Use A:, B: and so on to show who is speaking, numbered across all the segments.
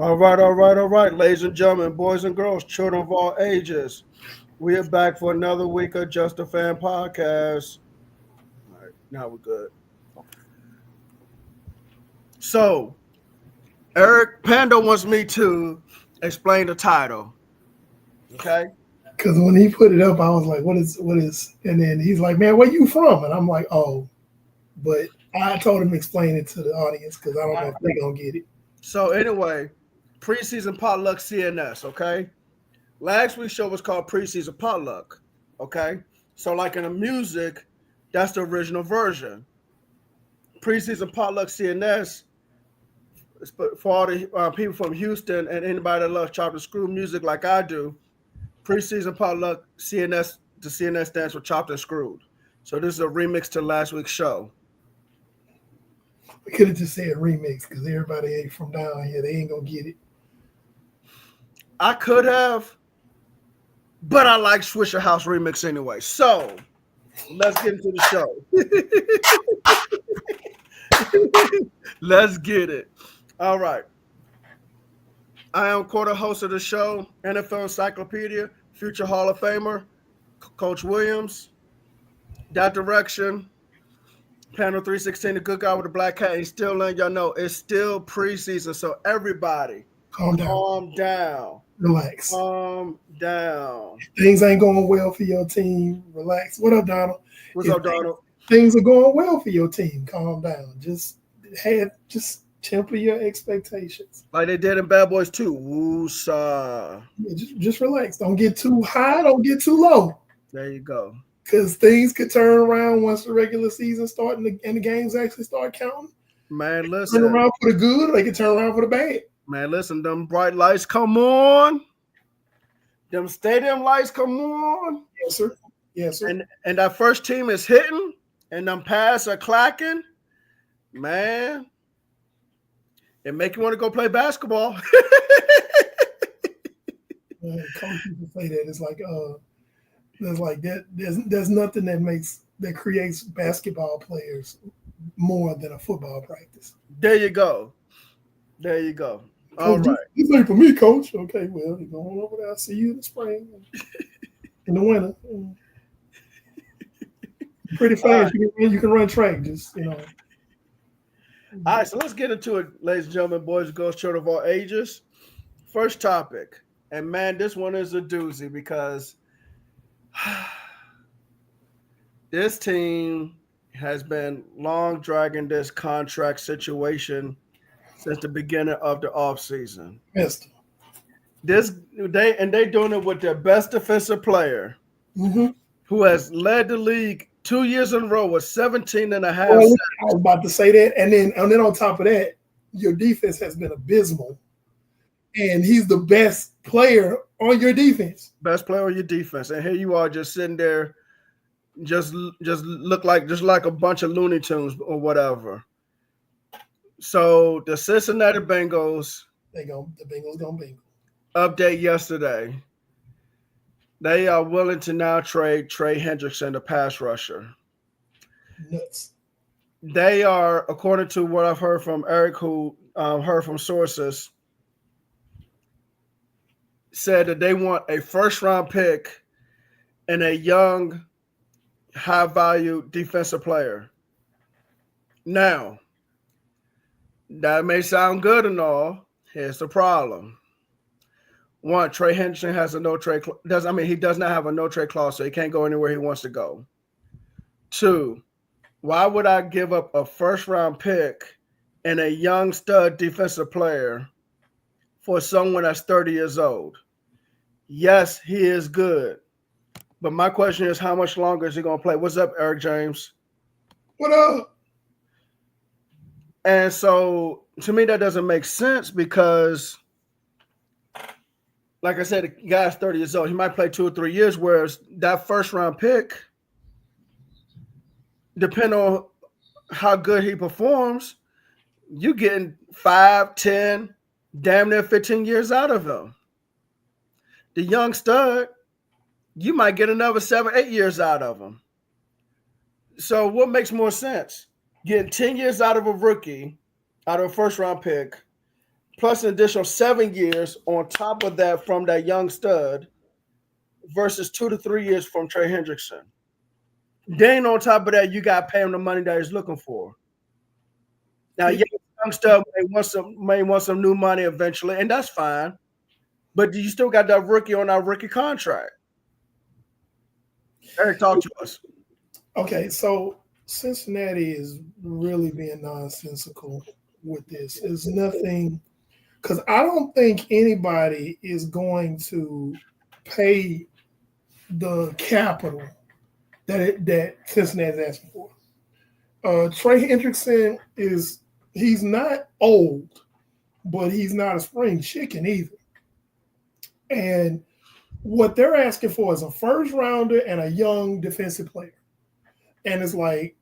A: All right, ladies and gentlemen, boys and girls, children of all ages. We are back for another week of Just a Fan podcast. All right, now we're good. So, Eric Panda wants me to explain the title. Okay.
B: Because when he put it up, I was like, what is, and then he's like, man, where you from? And I'm like, oh, but I told him to explain it to the audience because I don't know if they're going to get it.
A: So, anyway, Preseason Potluck C&S. Okay. Last week's show was called Preseason Potluck. Okay. So, like in the music, that's the original version. Preseason Potluck C&S for all the people from Houston and anybody that loves chopped and screw music like I do. Preseason Potluck C&S. The C&S stands for Chopped and Screwed. So this is a remix to last week's show.
B: We could have just said remix because everybody ain't from down here. They ain't going to get it.
A: I could have, but I like Swisher House remix anyway. So let's get into the show. Let's get it. All right. I am quarter host of the show, NFL Encyclopedia, future Hall of Famer, Coach Williams. That direction, panel 316, the good guy with the black hat. He's still letting y'all know it's still preseason. So everybody,
B: Calm down.
A: calm down.
B: Relax.
A: Calm down.
B: Things ain't going well for your team. Relax. What up, Donald?
A: What's up, Donald?
B: Things are going well for your team. Calm down. Just temper your expectations.
A: Like they did in Bad Boys 2. Woo-saw.
B: Just relax. Don't get too high. Don't get too low.
A: There you go.
B: Because things could turn around once the regular season starts and the games actually start counting.
A: Man, listen.
B: Turn around for the good, or they can turn around for the bad.
A: Man, listen, them bright lights come on. Them stadium lights come on.
B: Yes, sir. Yes, sir.
A: And that first team is hitting, and them pads are clacking. Man, it make you want to go play basketball.
B: Coach people say that it's like there's nothing that creates basketball players more than a football practice.
A: There you go. There you go. All right.
B: This ain't for me, Coach. Okay, well, you're going over there. I'll see you in the spring, in the winter. Pretty fast. Right. You can run track. Just
A: All right, so let's get into it, ladies and gentlemen, boys and girls, children of all ages. First topic, and man, this one is a doozy because this team has been long dragging this contract situation since the beginning of the offseason.
B: Yes.
A: They doing it with their best defensive player, who has led the league 2 years in a row with 17 and a half.
B: I was about to say that. And then on top of that, your defense has been abysmal. And he's the best player on your defense.
A: Best player on your defense. And here you are just sitting there, just look like a bunch of Looney Tunes or whatever. So the Cincinnati Bengals,
B: the Bengals gonna bingo.
A: Update yesterday. They are willing to now trade Trey Hendrickson, the pass rusher.
B: Nuts.
A: They are, according to what I've heard from Eric, who heard from sources, said that they want a first-round pick and a young, high-value defensive player. Now, that may sound good and all. Here's the problem. One, Trey Hendrickson has a no-trade he does not have a no-trade clause, so he can't go anywhere he wants to go. Two, why would I give up a first-round pick and a young stud defensive player for someone that's 30 years old? Yes, he is good. But my question is, how much longer is he going to play? What's up, Eric James?
B: What up?
A: And so, to me, that doesn't make sense because, like I said, the guy's 30 years old. He might play 2 or 3 years, whereas that first-round pick, depending on how good he performs, you're getting 5, 10, damn near 15 years out of him. The young stud, you might get another 7, 8 years out of him. So what makes more sense? Getting 10 years out of a rookie, out of a first-round pick, plus an additional 7 years on top of that from that young stud versus 2 to 3 years from Trey Hendrickson. Then on top of that, you got to pay him the money that he's looking for. Now, yeah, young stud may want some new money eventually, and that's fine. But you still got that rookie on our rookie contract. Eric, talk to us.
B: Okay, so Cincinnati is really being nonsensical with this. It's nothing, because I don't think anybody is going to pay the capital that Cincinnati is asking for. Trey Hendrickson he's not old, but he's not a spring chicken either. And what they're asking for is a first rounder and a young defensive player. And it's like,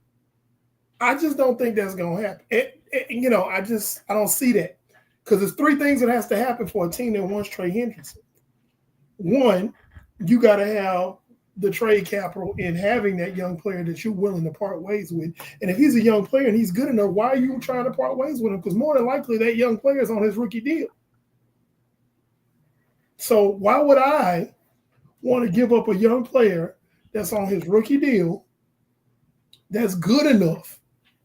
B: I just don't think that's going to happen. I don't see that. Because there's 3 things that has to happen for a team that wants Trey Hendrickson. One, you got to have the trade capital in having that young player that you're willing to part ways with. And if he's a young player and he's good enough, why are you trying to part ways with him? Because more than likely that young player is on his rookie deal. So why would I want to give up a young player that's on his rookie deal that's good enough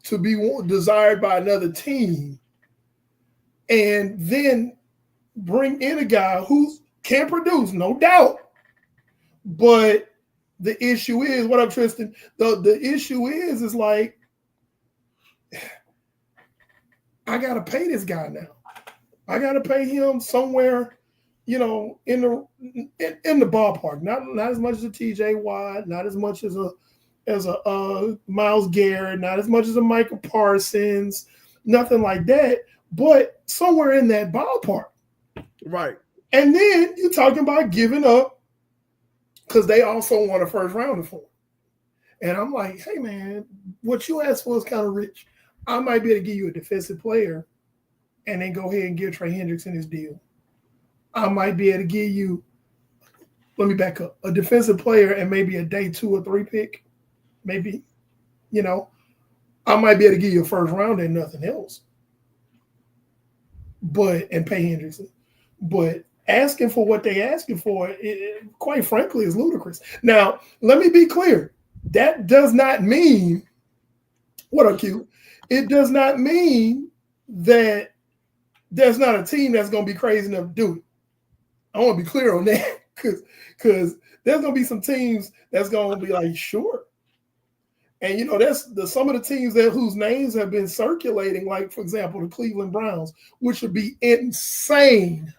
B: to be desired by another team and then bring in a guy who can produce, no doubt. But the issue is, what up, Tristan? The issue is like, I got to pay this guy now. I got to pay him somewhere, in the ballpark. Not as much as a T.J. Watt, not as much as a Myles Garrett, not as much as a Micah Parsons, nothing like that, but somewhere in that ballpark.
A: Right.
B: And then you're talking about giving up because they also want a first rounder for him. And I'm like, hey, man, what you asked for is kind of rich. I might be able to give you a defensive player and then go ahead and give Trey Hendrickson his deal. I might be able to give you, let me back up, a defensive player and maybe a day 2 or 3 pick. Maybe, I might be able to give you a first rounder and nothing else. And pay Hendrickson. But asking for what they asking for, quite frankly, is ludicrous. Now, let me be clear. That does not mean, what up, Q? It does not mean that there's not a team that's going to be crazy enough to do it. I want to be clear on that because there's going to be some teams that's going to be like, sure. And, that's some of the teams whose names have been circulating, like, for example, the Cleveland Browns, which would be insane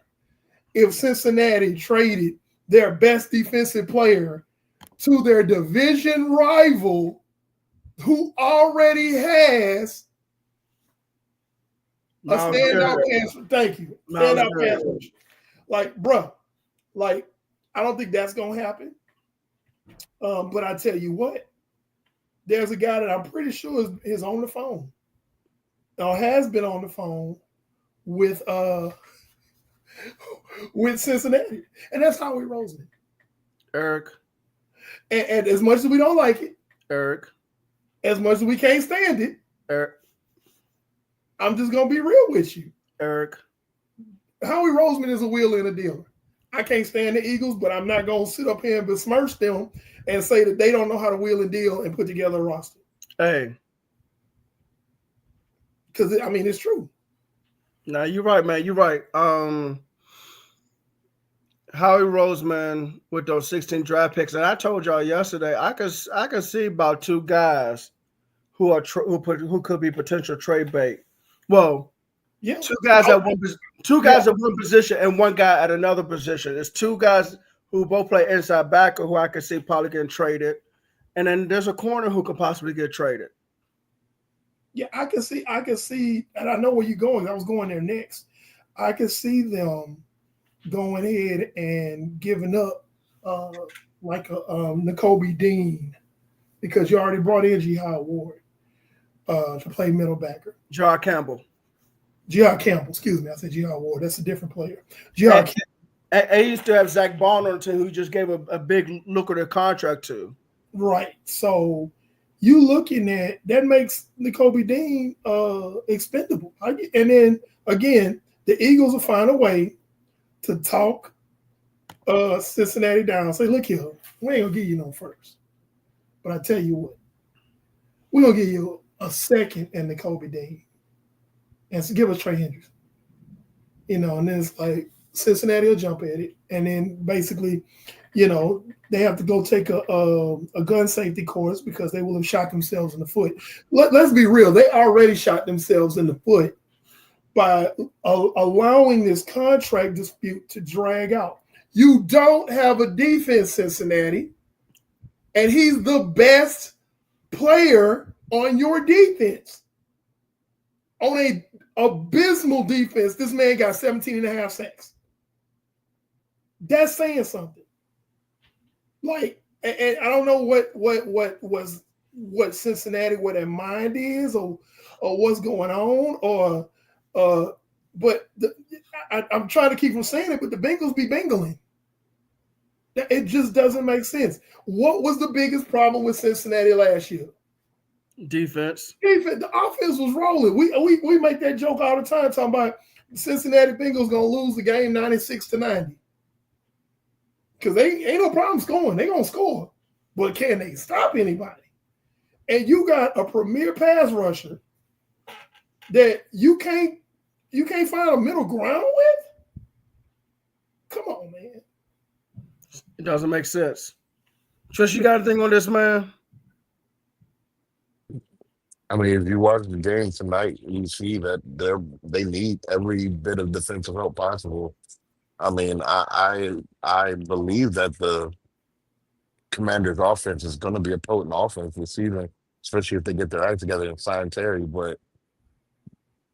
B: if Cincinnati traded their best defensive player to their division rival who already has a standout pass. Thank you. Standout pass. Like, bro, I don't think that's going to happen. But I tell you what, there's a guy that I'm pretty sure is on the phone or has been on the phone with Cincinnati. And that's Howie Roseman.
A: Eric.
B: And as much as we don't like it,
A: Eric.
B: As much as we can't stand it,
A: Eric.
B: I'm just going to be real with you.
A: Eric.
B: Howie Roseman is a wheeler and a dealer. I can't stand the Eagles, but I'm not going to sit up here and besmirch them and say that they don't know how to wheel and deal and put together a roster.
A: Hey.
B: Because, it's true.
A: No, you're right, man. You're right. Howie Roseman with those 16 draft picks, and I told y'all yesterday, I could see about 2 guys who could be potential trade bait. Well, yeah, 2 guys at one position and 1 guy at another position. It's 2 guys who both play inside back or who I could see probably getting traded, and then there's a corner who could possibly get traded.
B: Yeah, I can see, and I know where you're going. I was going there next. I can see them going ahead and giving up like a N'Kobe Dean because you already brought in Jihad Ward to play middle backer.
A: Jihad Campbell,
B: excuse me. I said Jihad Ward. That's a different player. Jihad Campbell.
A: I used to have Zach Bond on the team who just gave a big lucrative contract to.
B: Right. So you looking at that makes N'Kobe Dean expendable. And then again, The Eagles will find a way to talk Cincinnati down. Say, look here, we ain't gonna give you no first, but I tell you what, we're gonna give you a second and the Kobe Dean, and so give us Trey Hendricks. And then it's like Cincinnati will jump at it, and then basically, they have to go take a gun safety course because they will have shot themselves in the foot. Let's be real; they already shot themselves in the foot by allowing this contract dispute to drag out. You don't have a defense, Cincinnati, and he's the best player on your defense. On a abysmal defense, this man got 17 and a half sacks. That's saying something. Like, and I don't know what Cincinnati, what their mind is, or what's going on, but I'm trying to keep from saying it, but the Bengals be Bengaling. It just doesn't make sense. What was the biggest problem with Cincinnati last year?
A: Defense.
B: The offense was rolling. We make that joke all the time, talking about the Cincinnati Bengals gonna lose the game 96-90. Because they ain't no problem scoring. They gonna score. But can they stop anybody? And you got a premier pass rusher that you can't find a middle ground with? Come on, man.
A: It doesn't make sense. Trish, you got anything on this, man?
C: I mean, if you watch the game tonight, you see that they need every bit of defensive help possible. I mean, I believe that the Commanders' offense is going to be a potent offense this season, especially if they get their act together and sign Terry. But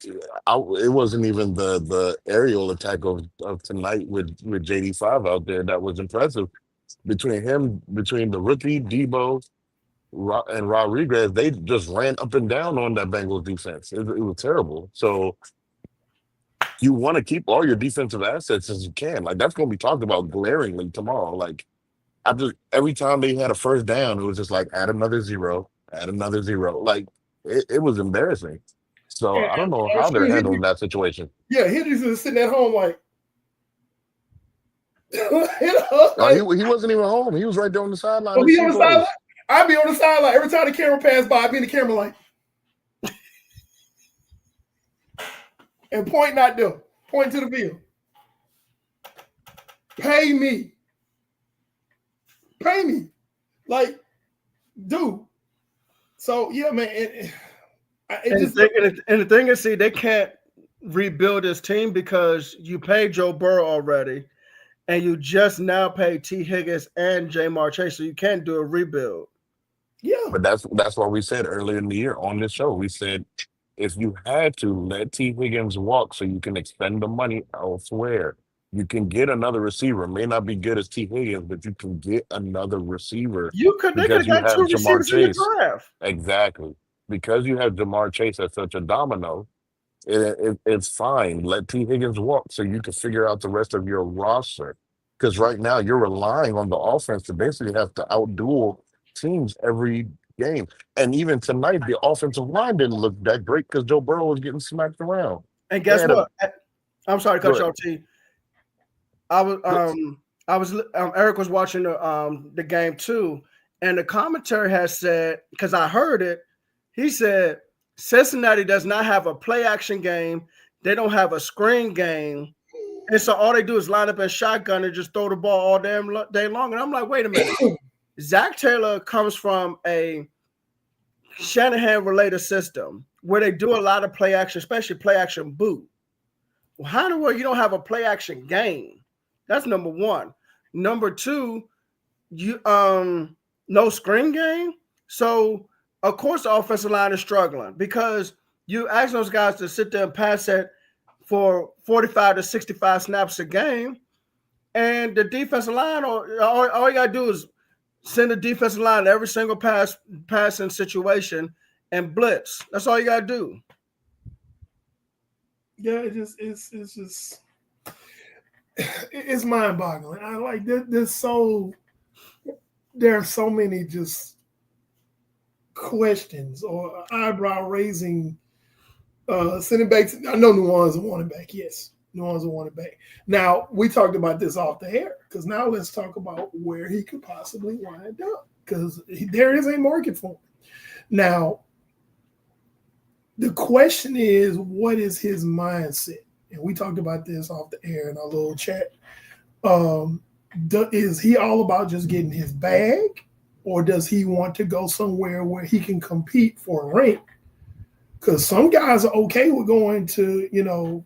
C: it wasn't even the aerial attack of tonight with JD5 out there that was impressive. Between the rookie Debo and Rodriguez, they just ran up and down on that Bengals defense. It was terrible. So you want to keep all your defensive assets as you can. Like, that's going to be talked about glaringly tomorrow. Like, after every time they had a first down, it was just like add another zero, add another zero. Like, it was embarrassing. So I don't know how they're handling that situation.
B: Yeah, Hendricks is sitting at home like,
C: he wasn't even home. He was right there on the sideline.
B: He on the sideline. I'd be on the sideline every time the camera passed by. I'd be in the camera like, and point not there, point to the field. Pay me, like, dude. So yeah, man.
A: The thing is, see, they can't rebuild this team because you paid Joe Burrow already, and you just now paid T. Higgins and Jamar Chase, so you can't do a rebuild.
B: Yeah,
C: but that's what we said earlier in the year on this show. We said if you had to let T. Higgins walk so you can expend the money elsewhere, you can get another receiver. May not be good as T. Higgins, but you can get another receiver.
A: They could have got two receivers in the draft.
C: Exactly. Because you have Jamar Chase as such a domino, it's fine. Let T. Higgins walk so you can figure out the rest of your roster. Because right now you're relying on the offense to basically have to outduel teams every game. And even tonight, the offensive line didn't look that great because Joe Burrow was getting smacked around.
A: And guess what? I'm sorry to cut you off, T. Eric was watching the game too, and the commentary has said, because I heard it, he said Cincinnati does not have a play action game. They don't have a screen game. And so all they do is line up in shotgun and just throw the ball all damn day long. And I'm like, wait a minute. Zach Taylor comes from a Shanahan-related system where they do a lot of play action, especially play action boot. Well, how in the world you don't have a play action game? That's number one. Number two, you no screen game. So of course the offensive line is struggling because you ask those guys to sit there and pass it for 45 to 65 snaps a game, and the defensive line, all you gotta do is send the defensive line to every single passing situation and blitz. That's all you gotta do.
B: Yeah, it's mind-boggling. I like there are so many just questions or eyebrow-raising sending back. I know New Orleans wanted back, yes, New Orleans will want it back. Now, we talked about this off the air because now let's talk about where he could possibly wind up because there is a market for him. Now, the question is, what is his mindset? And we talked about this off the air in our little chat. Is he all about just getting his bag, or does he want to go somewhere where he can compete for a ring? Because some guys are okay with going to,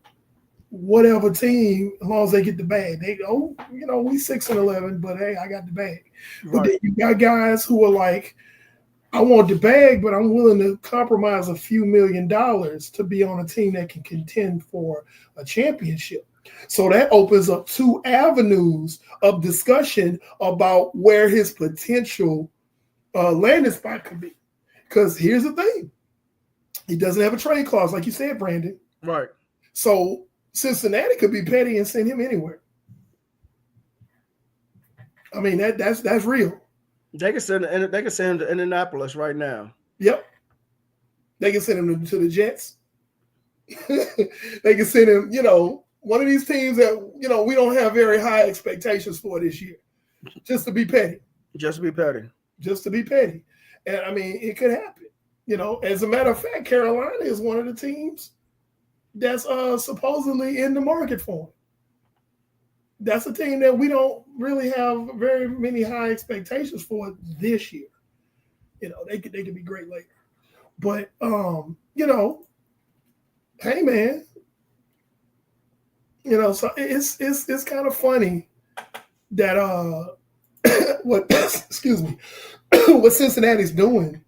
B: whatever team as long as they get the bag. They go, we 6-11, but hey, I got the bag. Right. But then you got guys who are like, I want the bag, but I'm willing to compromise a few $1 million to be on a team that can contend for a championship. So that opens up two avenues of discussion about where his potential landing spot could be. Because here's the thing. He doesn't have a trade clause, like you said, Brandon.
A: Right.
B: So Cincinnati could be petty and send him anywhere. I mean, that's real.
A: They can send him to Indianapolis right now.
B: Yep. They can send him to the Jets. They can send him, one of these teams that, we don't have very high expectations for this year. Just to be petty.
A: Just to be petty.
B: Just to be petty. And, I mean, it could happen. As a matter of fact, Carolina is one of the teams that's supposedly in the market for him. That's a team that we don't really have very many high expectations for this year. They could be great later. But, hey, man. So it's kind of funny that what Cincinnati's doing.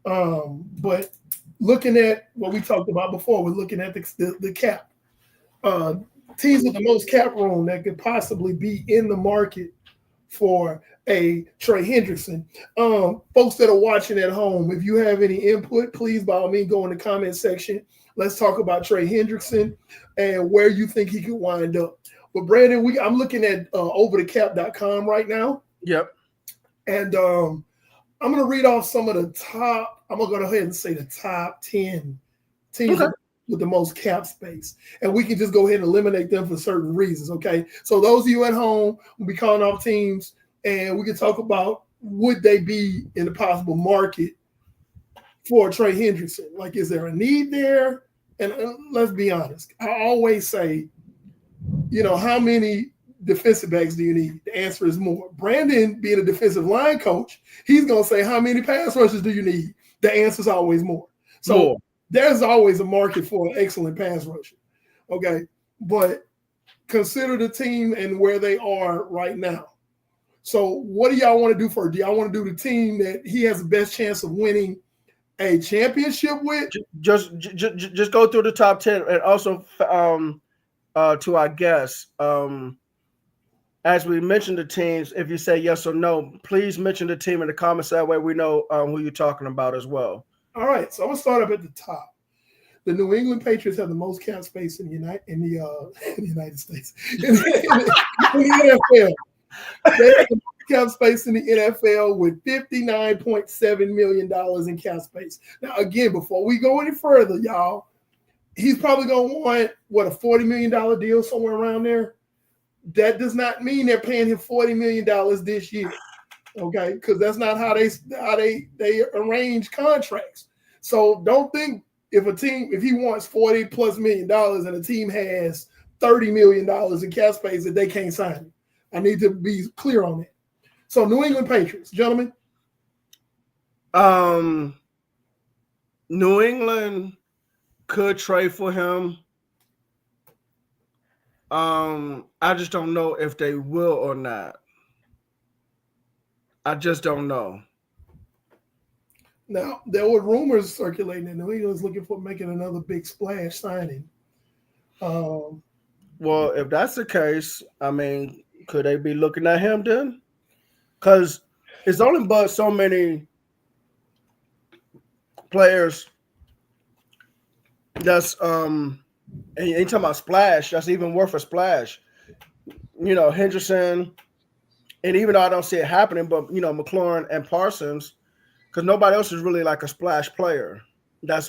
B: But looking at what we talked about before, we're looking at the cap. Teams with the most cap room that could possibly be in the market for a Trey Hendrickson. Folks that are watching at home, if you have any input, please by all means go in the comment section. Let's talk about Trey Hendrickson and where you think he could wind up. But Brandon, I'm looking at overthecap.com right now.
A: Yep.
B: And I'm going to read off some of the top. I'm going to go ahead and say the top 10 teams with the most cap space. And we can just go ahead and eliminate them for certain reasons, okay? So those of you at home will be calling off teams, and we can talk about would they be in the possible market for Trey Hendrickson? Like, is there a need there? And let's be honest. I always say, how many defensive backs do you need? The answer is more. Brandon, being a defensive line coach, he's going to say, how many pass rushers do you need? The answer is always more. So there's always a market for an excellent pass rusher. Okay. But consider the team and where they are right now. So what do y'all want to do first? Do y'all want to do the team that he has the best chance of winning a championship with?
A: Just go through the top 10 and also to our guests. As we mentioned the teams, if you say yes or no, please mention the team in the comments. That way we know who you're talking about as well.
B: All right, so I'm gonna start up at the top. The New England Patriots have the most cap space in the United States. in the NFL. They have the most cap space in the NFL with $59.7 million in cap space. Now, again, before we go any further, y'all, he's probably gonna want a $40 million deal somewhere around there. That does not mean they're paying him $40 million this year, okay? Because that's not how they arrange contracts. So don't think if he wants $40+ million and a team has $30 million in cap space that they can't sign him. I need to be clear on that. So New England Patriots, gentlemen.
A: New England could trade for him. I just don't know if they will or not. I just don't know.
B: Now, there were rumors circulating that New England's looking for making another big splash signing.
A: Well, if that's the case, I mean, could they be looking at him then? Because it's only but so many players that's and you talking about splash, that's even worth a splash. Henderson, and even though I don't see it happening, but McLaurin and Parsons, because nobody else is really like a splash player. That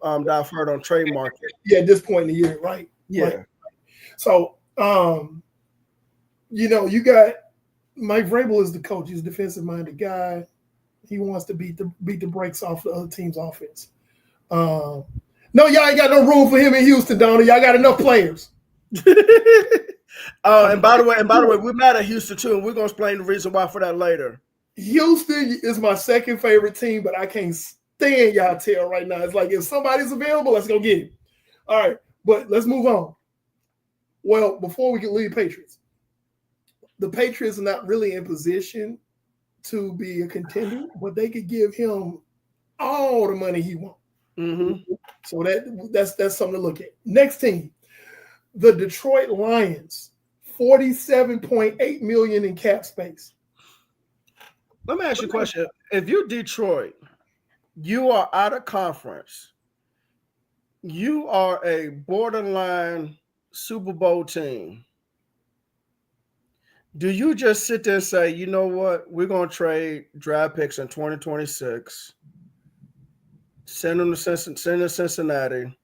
A: I've heard on trade market.
B: Yeah, at this point in the year, right?
A: Yeah.
B: Right. So, you got Mike Vrabel is the coach. He's a defensive minded guy. He wants to beat the brakes off the other team's offense. No, y'all ain't got no room for him in Houston, Donnie. Y'all got enough players.
A: And by the way, we're mad at Houston too, and we're gonna explain the reason why for that later.
B: Houston is my second favorite team, but I can't stand y'all tail right now. It's like if somebody's available, let's go get him. All right, but let's move on. Well, before we can leave Patriots, the Patriots are not really in position to be a contender, but they could give him all the money he wants.
A: Mm-hmm.
B: So that's something to look at. Next team, the Detroit Lions, $47.8 million in cap space.
A: Let me ask you a question. If you're Detroit, you are out of conference. You are a borderline Super Bowl team. Do you just sit there and say, you know what, we're going to trade draft picks in 2026, send them to Cincinnati,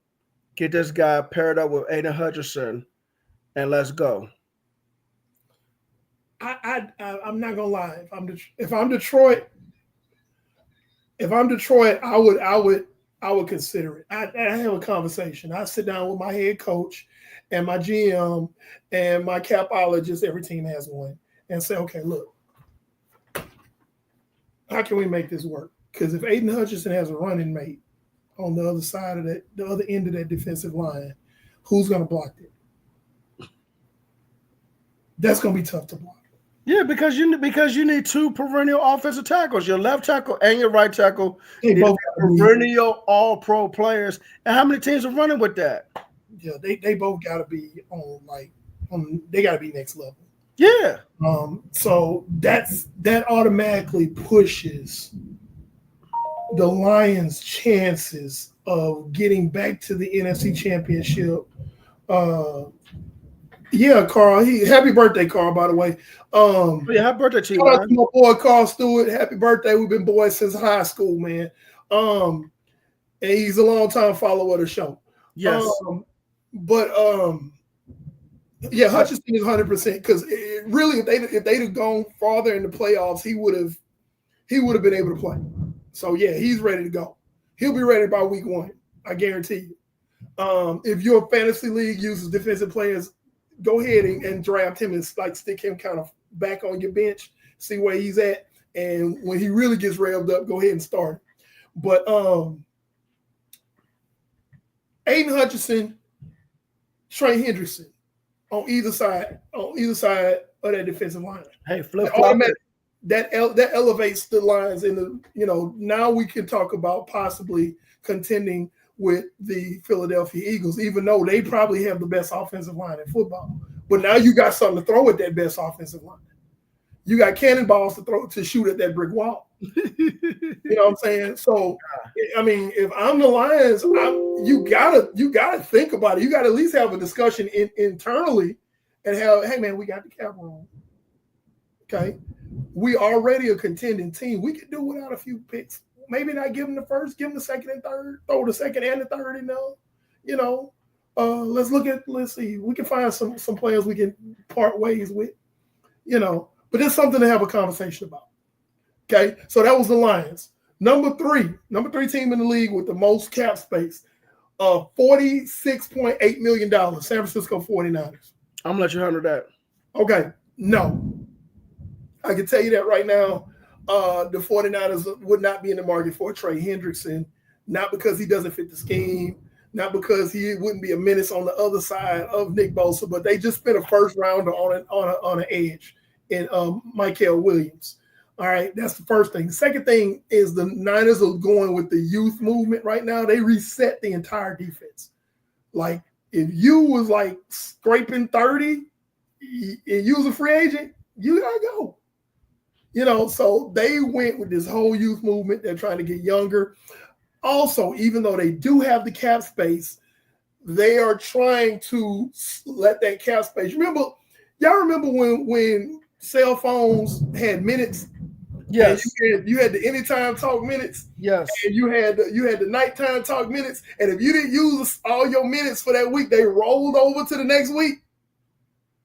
A: get this guy paired up with Aiden Hutchinson, and let's go?
B: I'm not gonna lie. If I'm Detroit, I would consider it. I have a conversation. I sit down with my head coach and my GM and my capologist. Every team has one, and say, okay, look, how can we make this work? Because if Aiden Hutchinson has a running mate on the other side of the other end of that defensive line, who's gonna block it? That's gonna be tough to block.
A: Yeah, because you need two perennial offensive tackles, your left tackle and your right tackle.
B: They both
A: perennial all-pro players. And how many teams are running with that?
B: Yeah, they both got to be they got to be next level.
A: Yeah.
B: So that automatically pushes the Lions' chances of getting back to the NFC Championship. Yeah, Carl. Happy birthday, Carl, by the way.
A: Happy birthday to you,
B: shout out to my boy Carl Stewart. Happy birthday. We've been boys since high school, man. And he's a long-time follower of the show.
A: Yes.
B: Yeah, Hutchinson is 100% because really, if they'd have gone farther in the playoffs, he would have been able to play. So yeah, he's ready to go. He'll be ready by week 1. I guarantee you. If your fantasy league uses defensive players, go ahead and draft him and stick him kind of back on your bench, see where he's at, and when he really gets revved up, go ahead and start him. But Aiden Hutchinson, Trey Hendrickson on either side of that defensive line.
A: Hey, flip-flop.
B: That elevates the lines in the now we can talk about possibly contending with the Philadelphia Eagles, even though they probably have the best offensive line in football. But now you got something to throw at that best offensive line. You got cannonballs to shoot at that brick wall. You know what I'm saying? So, I mean, if I'm the Lions, you gotta think about it. You gotta at least have a discussion internally and have, hey man, we got the cap room. Okay, we already a contending team. We can do without a few picks. Maybe not give them the first, give them the second and third, throw the second and the third in there. Let's see. We can find some players we can part ways with, but it's something to have a conversation about. Okay. So that was the Lions. Number three team in the league with the most cap space, $46.8 million, San Francisco 49ers.
A: I'm gonna let you handle that.
B: Okay. No. I can tell you that right now. The 49ers would not be in the market for Trey Hendrickson, not because he doesn't fit the scheme, not because he wouldn't be a menace on the other side of Nick Bosa, but they just spent a first rounder on an edge in Michael Williams. All right, that's the first thing. The second thing is the Niners are going with the youth movement right now. They reset the entire defense. Like if you was like scraping 30 and you was a free agent, you gotta go. So they went with this whole youth movement. They're trying to get younger. Also, even though they do have the cap space, they are trying to let that cap space. Y'all remember when cell phones had minutes?
A: Yes.
B: You had the anytime talk minutes.
A: Yes.
B: And you had the nighttime talk minutes. And if you didn't use all your minutes for that week, they rolled over to the next week.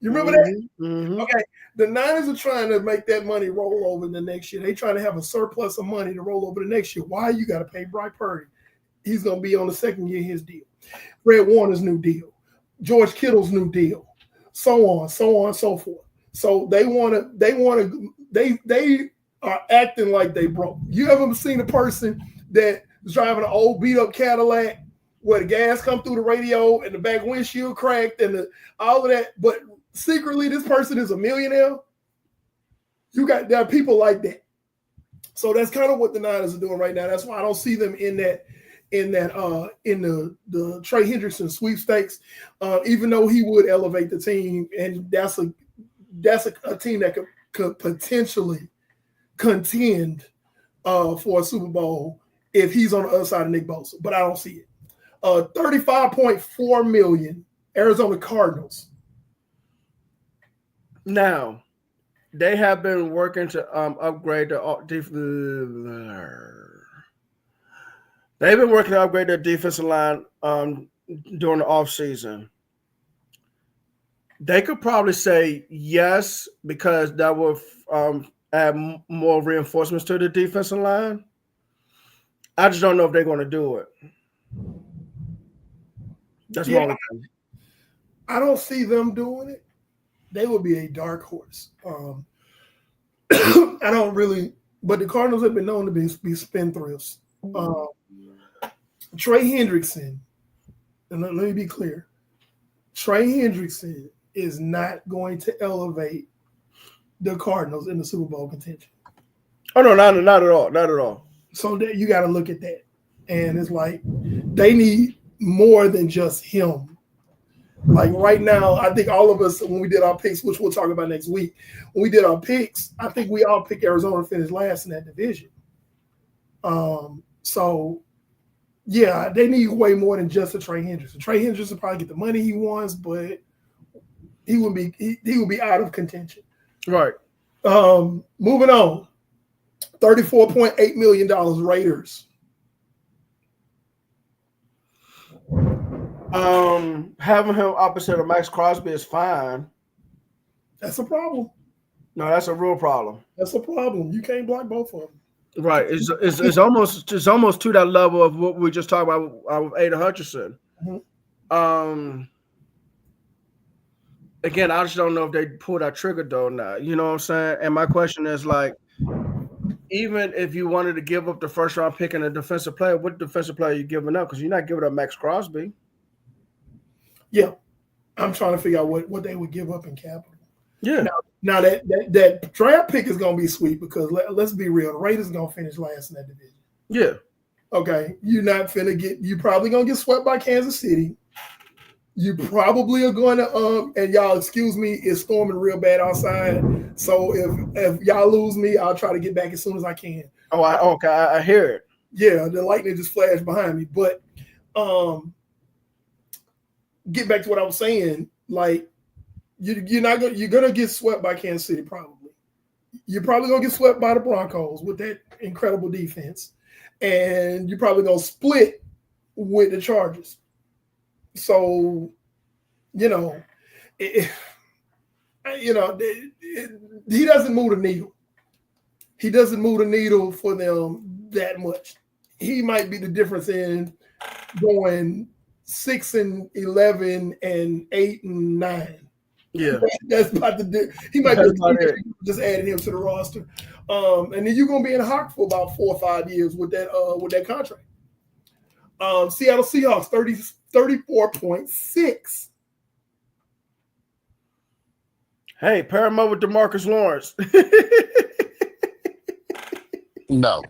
B: You remember that?
A: Mm-hmm.
B: Okay. The Niners are trying to make that money roll over in the next year. They trying to have a surplus of money to roll over the next year. Why you got to pay Brock Purdy? He's going to be on the second year of his deal. Fred Warner's new deal. George Kittle's new deal. So on, so forth. So they are acting like they broke. You ever seen a person that is driving an old beat up Cadillac where the gas come through the radio and the back windshield cracked and all of that, but secretly this person is a millionaire? There are people like that. So that's kind of what the Niners are doing right now. That's why I don't see them in the Trey Hendrickson sweepstakes, even though he would elevate the team, and that's a team that could potentially contend for a Super Bowl if he's on the other side of Nick Bosa, but I don't see it. $35.4 million, Arizona Cardinals.
A: Now, they have been working to upgrade the they've been working to upgrade their defensive line during the offseason. They could probably say yes because that will add more reinforcements to the defensive line. I just don't know if they're going to do it. That's my only thing.
B: I don't see them doing it. They would be a dark horse. I don't really, but the Cardinals have been known to be spendthrifts. Trey Hendrickson, and let me be clear, Trey Hendrickson is not going to elevate the Cardinals in the Super Bowl contention.
A: Oh no, not at all, not at all.
B: So that you got to look at that, and it's like they need more than just him. Like right now, I think all of us, when we did our picks, which we'll talk about next week, when we did our picks, I think we all picked Arizona to finish last in that division. So yeah, they need way more than just a Trey Hendrickson. Trey Hendrickson probably get the money he wants, but he would be out of contention.
A: Right.
B: Moving on. $34.8 million Raiders.
A: Having him opposite of Max Crosby is fine.
B: That's a problem.
A: No, that's a real problem.
B: That's a problem. You can't block both of them.
A: Right. It's almost to that level of what we just talked about with Aiden Hutchinson.
B: Mm-hmm.
A: Again, I just don't know if they pull that trigger though now. You know what I'm saying? And my question is like, even if you wanted to give up the first round pick and a defensive player, what defensive player are you giving up? Because you're not giving up Max Crosby.
B: Yeah. I'm trying to figure out what they would give up in capital.
A: Yeah.
B: Now that draft pick is going to be sweet because let's be real. The Raiders are going to finish last in that division.
A: Yeah.
B: Okay. You're probably going to get swept by Kansas City. You probably are going to, and y'all, excuse me, it's storming real bad outside. So if y'all lose me, I'll try to get back as soon as I can.
A: Oh, okay. I hear it.
B: Yeah, the lightning just flashed behind me. But get back to what I was saying. Like, you're gonna get swept by Kansas City probably. You're probably gonna get swept by the Broncos with that incredible defense, and you're probably gonna split with the Chargers. So, he doesn't move the needle. He doesn't move the needle for them that much. He might be the difference in going 6-11 and 8-9.
A: Yeah,
B: that's about the do. He might be just adding him to the roster, and then you're gonna be in Hawk for about 4 or 5 years with that contract. Seattle Seahawks 34.6.
A: Hey, pair him up with DeMarcus Lawrence.
C: No.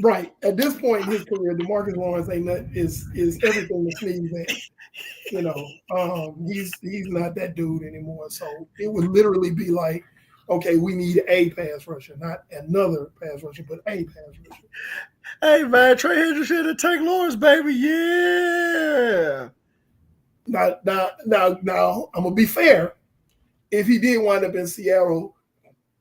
B: Right. At this point in his career, DeMarcus Lawrence is everything to sneeze at. He's not that dude anymore. So it would literally be like, okay, we need a pass rusher, not another pass rusher, but a pass rusher.
A: Hey man, Trey Hendrickson to take Lawrence, baby. Yeah.
B: Now, I'm gonna be fair. If he did wind up in Seattle,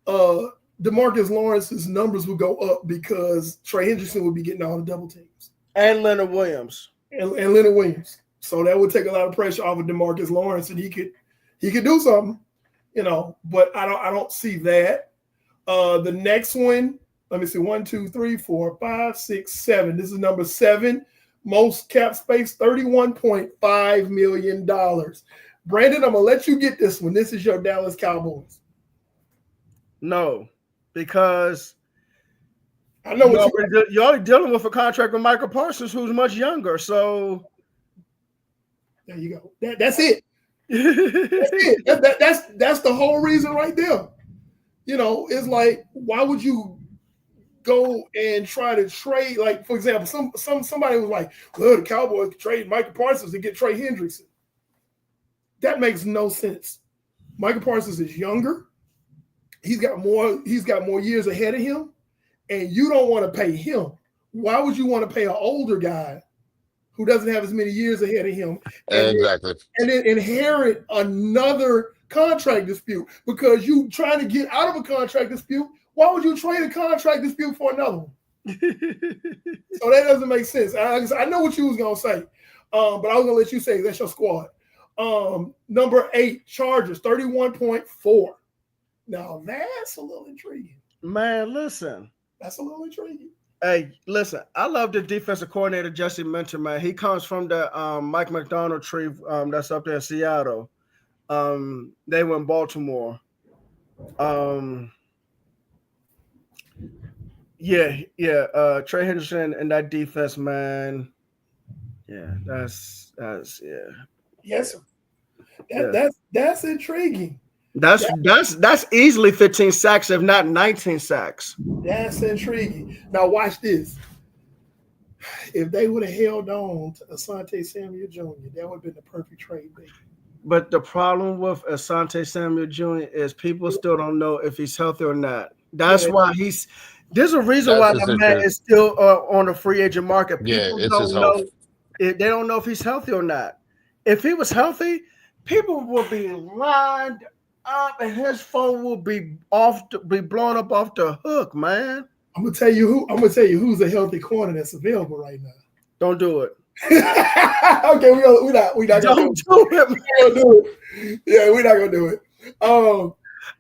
B: DeMarcus Lawrence's numbers would go up because Trey Hendrickson would be getting all the double teams.
A: And Leonard Williams.
B: And Leonard Williams. So that would take a lot of pressure off of DeMarcus Lawrence, and he could He could do something, but I don't see that. The next one, let me see, 1, 2, 3, 4, 5, 6, 7. This is number 7. Most cap space, $31.5 million. Brandon, I'm gonna let you get this one. This is your Dallas Cowboys.
A: No, because
B: I know
A: you're dealing with a contract with Michael Parsons, who's much younger. So
B: there you go. That's it. That's it. That's the whole reason right there. It's like, why would you go and try to trade? Like, for example, somebody was like, well, the Cowboys could trade Michael Parsons to get Trey Hendrickson. That makes no sense. Michael Parsons is younger. He's got more years ahead of him, and you don't want to pay him. Why would you want to pay an older guy who doesn't have as many years ahead of him and then inherit another contract dispute? Because you trying to get out of a contract dispute, why would you trade a contract dispute for another one? So that doesn't make sense. I know what you was going to say, but I was going to let you say that's your squad. Number 8, Chargers, 31.4. Now that's a little intriguing.
A: Man, listen.
B: That's a little intriguing.
A: Hey, listen, I love the defensive coordinator, Jesse Minter, man. He comes from the Mike McDonald tree that's up there in Seattle. They were in Baltimore. Trey Henderson and that defense, man. Yeah, that's
B: Yes, sir. That's intriguing.
A: That's easily 15 sacks, if not 19 sacks.
B: That's intriguing. Now watch this. If they would have held on to Asante Samuel Jr., that would have been the perfect trade, baby.
A: But the problem with Asante Samuel Jr. is people still don't know if he's healthy or not. That's why there's a reason why the man is still on the free agent market. People don't know. They don't know if he's healthy or not. If he was healthy, people will be lined up and his phone will be blown up off the hook, man.
B: I'm gonna tell you who's a healthy corner that's available right now.
A: Don't do it.
B: Okay, we're not gonna do it. Yeah, we're not gonna do it.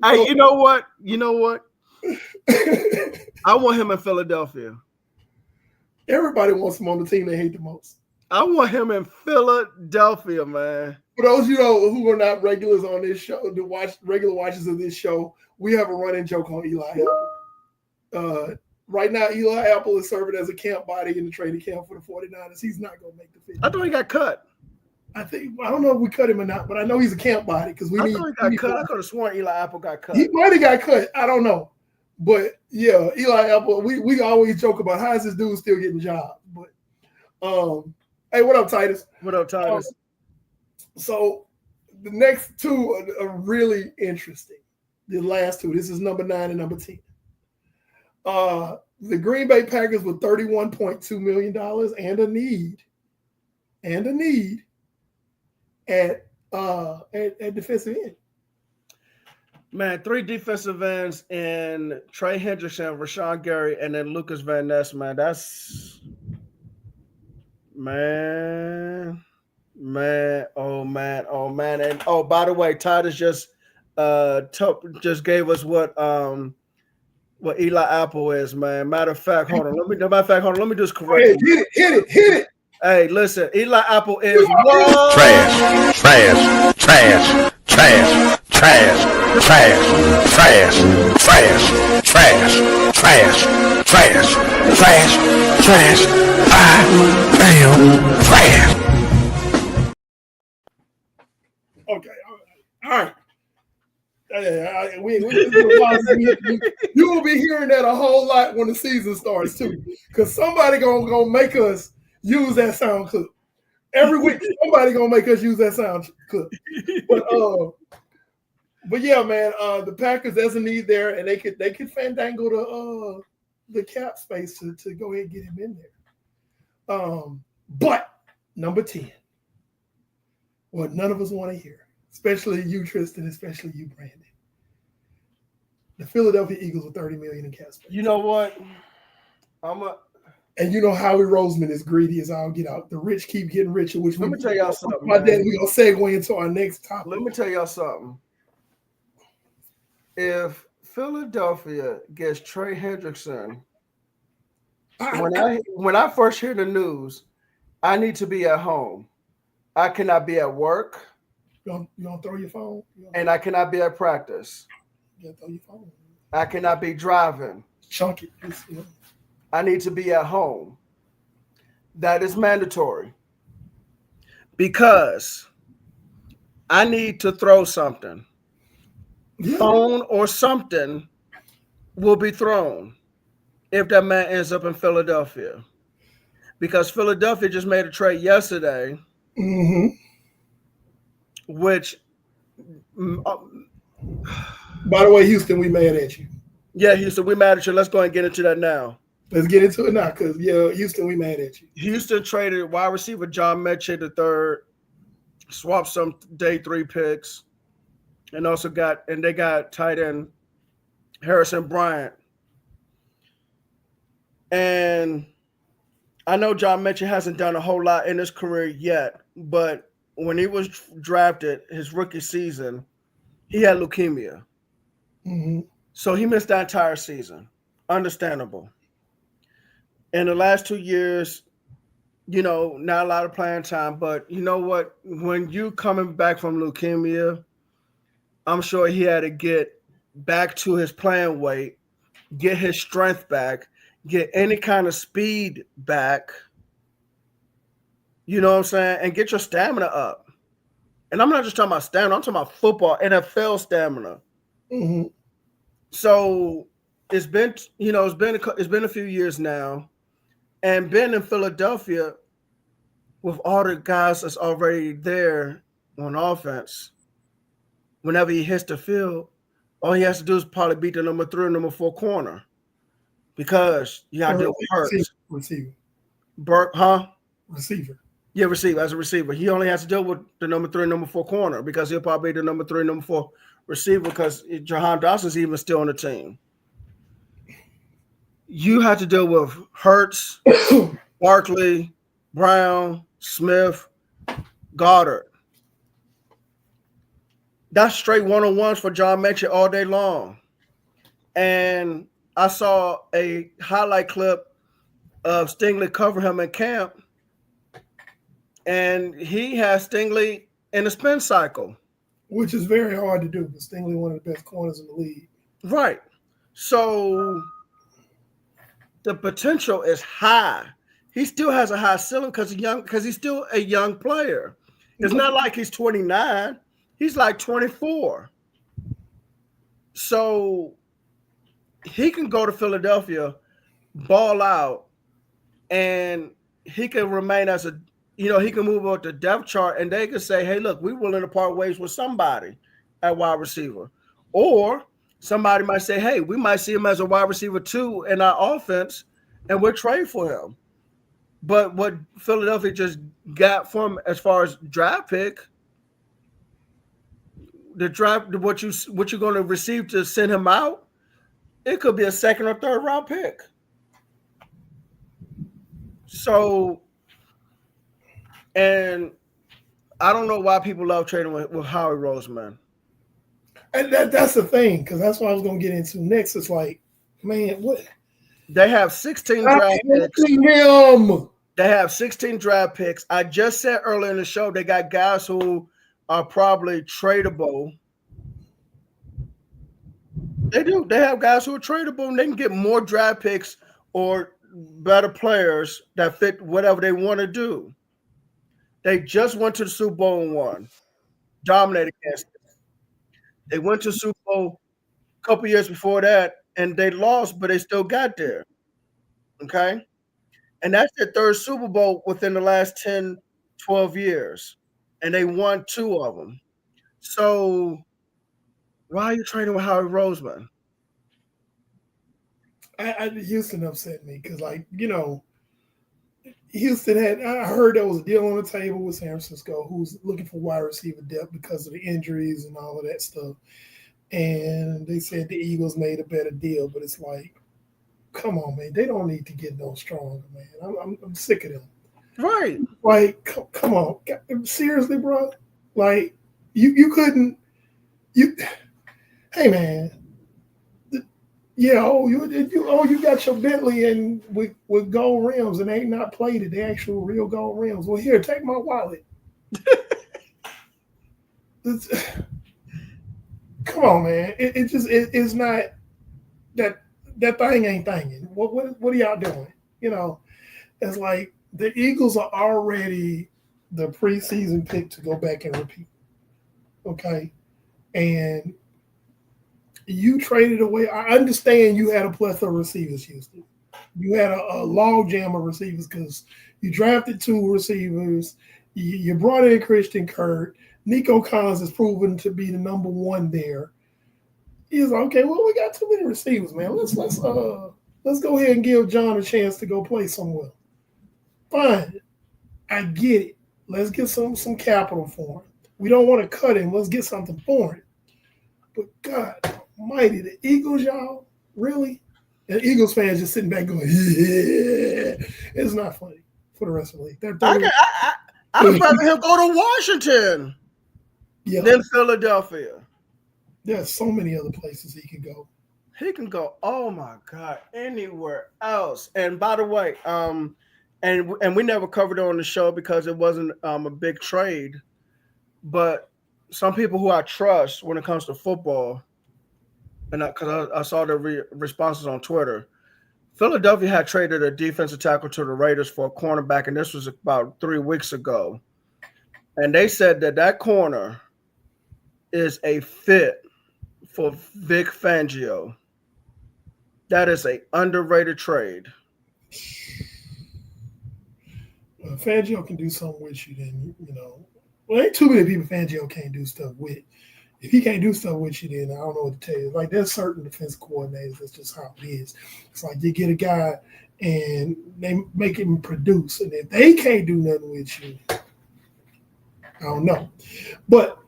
A: Hey, you know what? I want him in Philadelphia.
B: Everybody wants him on the team they hate the most.
A: I want him in Philadelphia, man.
B: For those who are not regulars on this show, regular watchers of this show, we have a running joke on Eli Apple. Right now, Eli Apple is serving as a camp body in the training camp for the 49ers. He's not going to make the 50.
A: I thought he got cut.
B: I don't know if we cut him or not, but I know he's a camp body because
A: I thought he got cut. I could have sworn Eli Apple got cut.
B: He might have got cut. I don't know. But yeah, Eli Apple, we always joke about how is this dude still getting jobs. But hey, what up, Titus?
A: What up, Titus?
B: So the next two are really interesting. The last two. This is number 9 and number 10. The Green Bay Packers with $31.2 million and a need at defensive end.
A: Man, 3 defensive ends in Trey Hendrickson, Rashawn Gary, and then Lucas Van Ness, man. That's man. Oh man. And by the way, Titus just gave us what Eli Apple is, man. Matter of fact, hold on. Let me just correct.
B: Hit it.
A: Hey, listen, Eli Apple is what?
D: Trash. I am trash.
B: Okay, all right. You will be hearing that a whole lot when the season starts too, because somebody gonna make us use that sound clip every week. Somebody gonna make us use that sound clip. But yeah, man, the Packers, there's a need there, and they could fandangle the cap space to go ahead and get him in there. But number 10, what none of us want to hear, especially you, Tristan, especially you, Brandon. The Philadelphia Eagles with $30 million in cap space.
A: You know what?
B: And you know Howie Roseman is greedy as all get out. The rich keep getting richer, which
A: Let me tell y'all something.
B: my dad, we're gonna segue into our next topic.
A: Let me tell y'all something. If Philadelphia gets Trey Hendrickson, when I first hear the news, I need to be at home. I cannot be at work.
B: You gonna throw your phone?
A: And I cannot be at practice.
B: You gotta throw your phone.
A: I cannot be driving.
B: Chunk it.
A: I need to be at home. That is mandatory. Because I need to throw something. Yeah. Phone or something will be thrown if that man ends up in Philadelphia. Because Philadelphia just made a trade yesterday, which...
B: By the way, Houston, we mad at you.
A: Yeah, Houston, we mad at you. Let's go and get into that now.
B: Let's get into it now, because Houston, we mad at you.
A: Houston traded wide receiver John Mechie III, swapped some day 3 picks, and also they got tight end Harrison Bryant. And I know John Mechie hasn't done a whole lot in his career yet, but when he was drafted his rookie season, he had leukemia. So he missed that entire season. Understandable. In the last 2 years, not a lot of playing time, but you know what? When you coming back from leukemia, I'm sure he had to get back to his playing weight, get his strength back, get any kind of speed back, you know what I'm saying, and get your stamina up. And I'm not just talking about stamina, I'm talking about football, NFL stamina. So it's been a few years now, and being in Philadelphia with all the guys that's already there on offense, whenever he hits the field, all he has to do is probably beat the number 3 or number 4 corner, because you got to deal with Hurts.
B: Receiver.
A: Receiver. Yeah, receiver. As a receiver, he only has to deal with the number 3 and number 4 corner, because he'll probably be the number 3, number 4 receiver, because Jahan Dawson's even still on the team. You have to deal with Hurts, Barkley, Brown, Smith, Goddard. That's straight one-on-ones for John Mechie all day long. And I saw a highlight clip of Stingley cover him in camp, and he has Stingley in a spin cycle.
B: Which is very hard to do, but Stingley one of the best corners in the league. Right.
A: So the potential is high. He still has a high ceiling because he's still a young player. It's not like he's 29. He's like 24. So he can go to Philadelphia, ball out, and he can remain as he can move up the depth chart, and they can say, hey, look, we're willing to part ways with somebody at wide receiver. Or somebody might say, hey, we might see him as a wide receiver 2 in our offense, and we'll trade for him. But what Philadelphia just got from as far as draft pick, the draft, what you're going to receive to send him out, it could be a 2nd or 3rd round pick. So, and I don't know why people love trading with Howie Roseman.
B: And that's the thing, because that's what I was going to get into next. It's like, man, what?
A: They have 16 draft picks. They have 16 draft picks. I just said earlier in the show, they got guys who are probably tradable. They do. They have guys who are tradable, and they can get more draft picks or better players that fit whatever they want to do. They just went to the Super Bowl and won. Dominated Kansas. They went to the Super Bowl a couple years before that, and they lost, but they still got there. Okay? And that's their 3rd Super Bowl within the last 10, 12 years. And they won 2 of them. So why are you trading with Howie Roseman?
B: Houston upset me because, Houston I heard there was a deal on the table with San Francisco, who's looking for wide receiver depth because of the injuries and all of that stuff. And they said the Eagles made a better deal, but it's like, come on, man. They don't need to get no stronger, man. I'm sick of them.
A: Right.
B: Like, come on, seriously, bro. Like, you couldn't. Hey, man. Yeah, you got your Bentley and with gold rims and they ain't not plated, the actual real gold rims. Well, here, take my wallet. Come on, man. It's not that thing ain't thinging. What are y'all doing? You know, it's like the Eagles are already the preseason pick to go back and repeat. Okay, and you traded away. I understand you had a plethora of receivers, Houston. You had a log jam of receivers because you drafted 2 receivers. You brought in Christian Kirk. Nico Collins has proven to be the number 1 there. He's like, okay, well, we got too many receivers, man. Let's go ahead and give John a chance to go play somewhere. Fine, I get it. Let's get some capital for him. We don't want to cut him. Let's get something for him. But God almighty, the Eagles, y'all, really? And Eagles fans just sitting back going, yeah. It's not funny for the rest of the league.
A: I'd rather him go to Washington than Philadelphia.
B: There's so many other places he can go.
A: He can go, oh my God, anywhere else. And by the way, and we never covered it on the show because it wasn't a big trade, but some people who I trust when it comes to football, and because I saw the responses on Twitter, Philadelphia had traded a defensive tackle to the Raiders for a cornerback, and this was about 3 weeks ago. And they said that corner is a fit for Vic Fangio. That is an underrated trade.
B: Fangio can do something with you, then, you know. Well, ain't too many people Fangio can't do stuff with. If he can't do stuff with you, then I don't know what to tell you. Like, there's certain defense coordinators. That's just how it is. It's like you get a guy and they make him produce. And if they can't do nothing with you, I don't know. But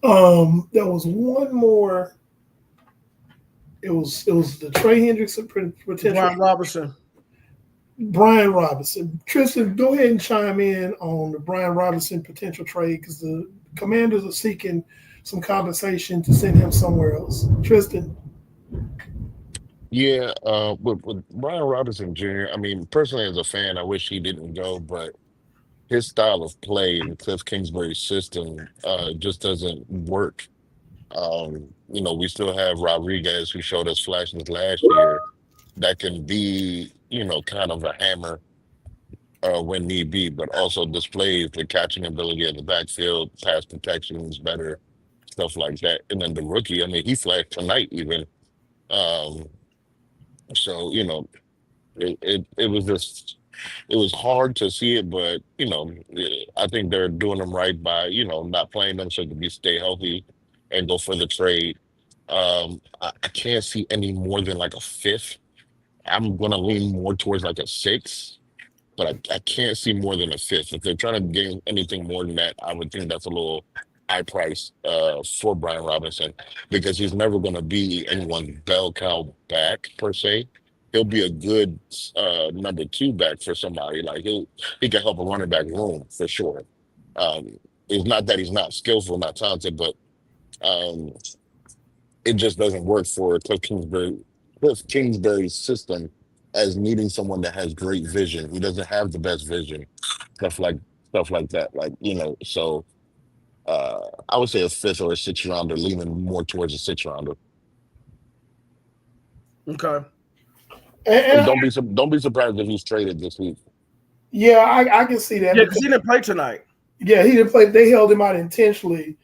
B: there was one more. It was the Trey Hendrickson potential. Brian Robinson. Tristan, go ahead and chime in on the Brian Robinson potential trade because the Commanders are seeking some compensation to send him somewhere else. Tristan.
C: Yeah, with Brian Robinson Jr., I mean, personally as a fan, I wish he didn't go, but his style of play in Cliff Kingsbury's system just doesn't work. We still have Rodriguez who showed us flashes last year that can be, kind of a hammer when need be, but also displays the catching ability in the backfield, pass protection is better, stuff like that. And then the rookie, I mean, he flashed tonight even. Um, so, it was just it was hard to see it, but I think they're doing them right by not playing them so they can stay healthy and go for the trade. I can't see any more than like a fifth. I'm gonna lean more towards like a six, but I can't see more than a fifth. If they're trying to gain anything more than that, I would think that's a little high price for Brian Robinson because he's never going to be anyone's bell cow back per se. He'll be a good number 2 back for somebody. Like he can help a running back room for sure. It's not that he's not skillful, not talented, but um, it just doesn't work for Cliff Kingsbury's system as needing someone that has great vision. He doesn't have the best vision, stuff like stuff like that. Like so I would say a fifth or a 6th rounder, leaning more towards a 6th rounder.
A: Okay.
C: And don't be surprised if he's traded this week.
B: Yeah, I can see that.
A: Yeah, because he didn't play tonight.
B: Yeah, he didn't play. They held him out intentionally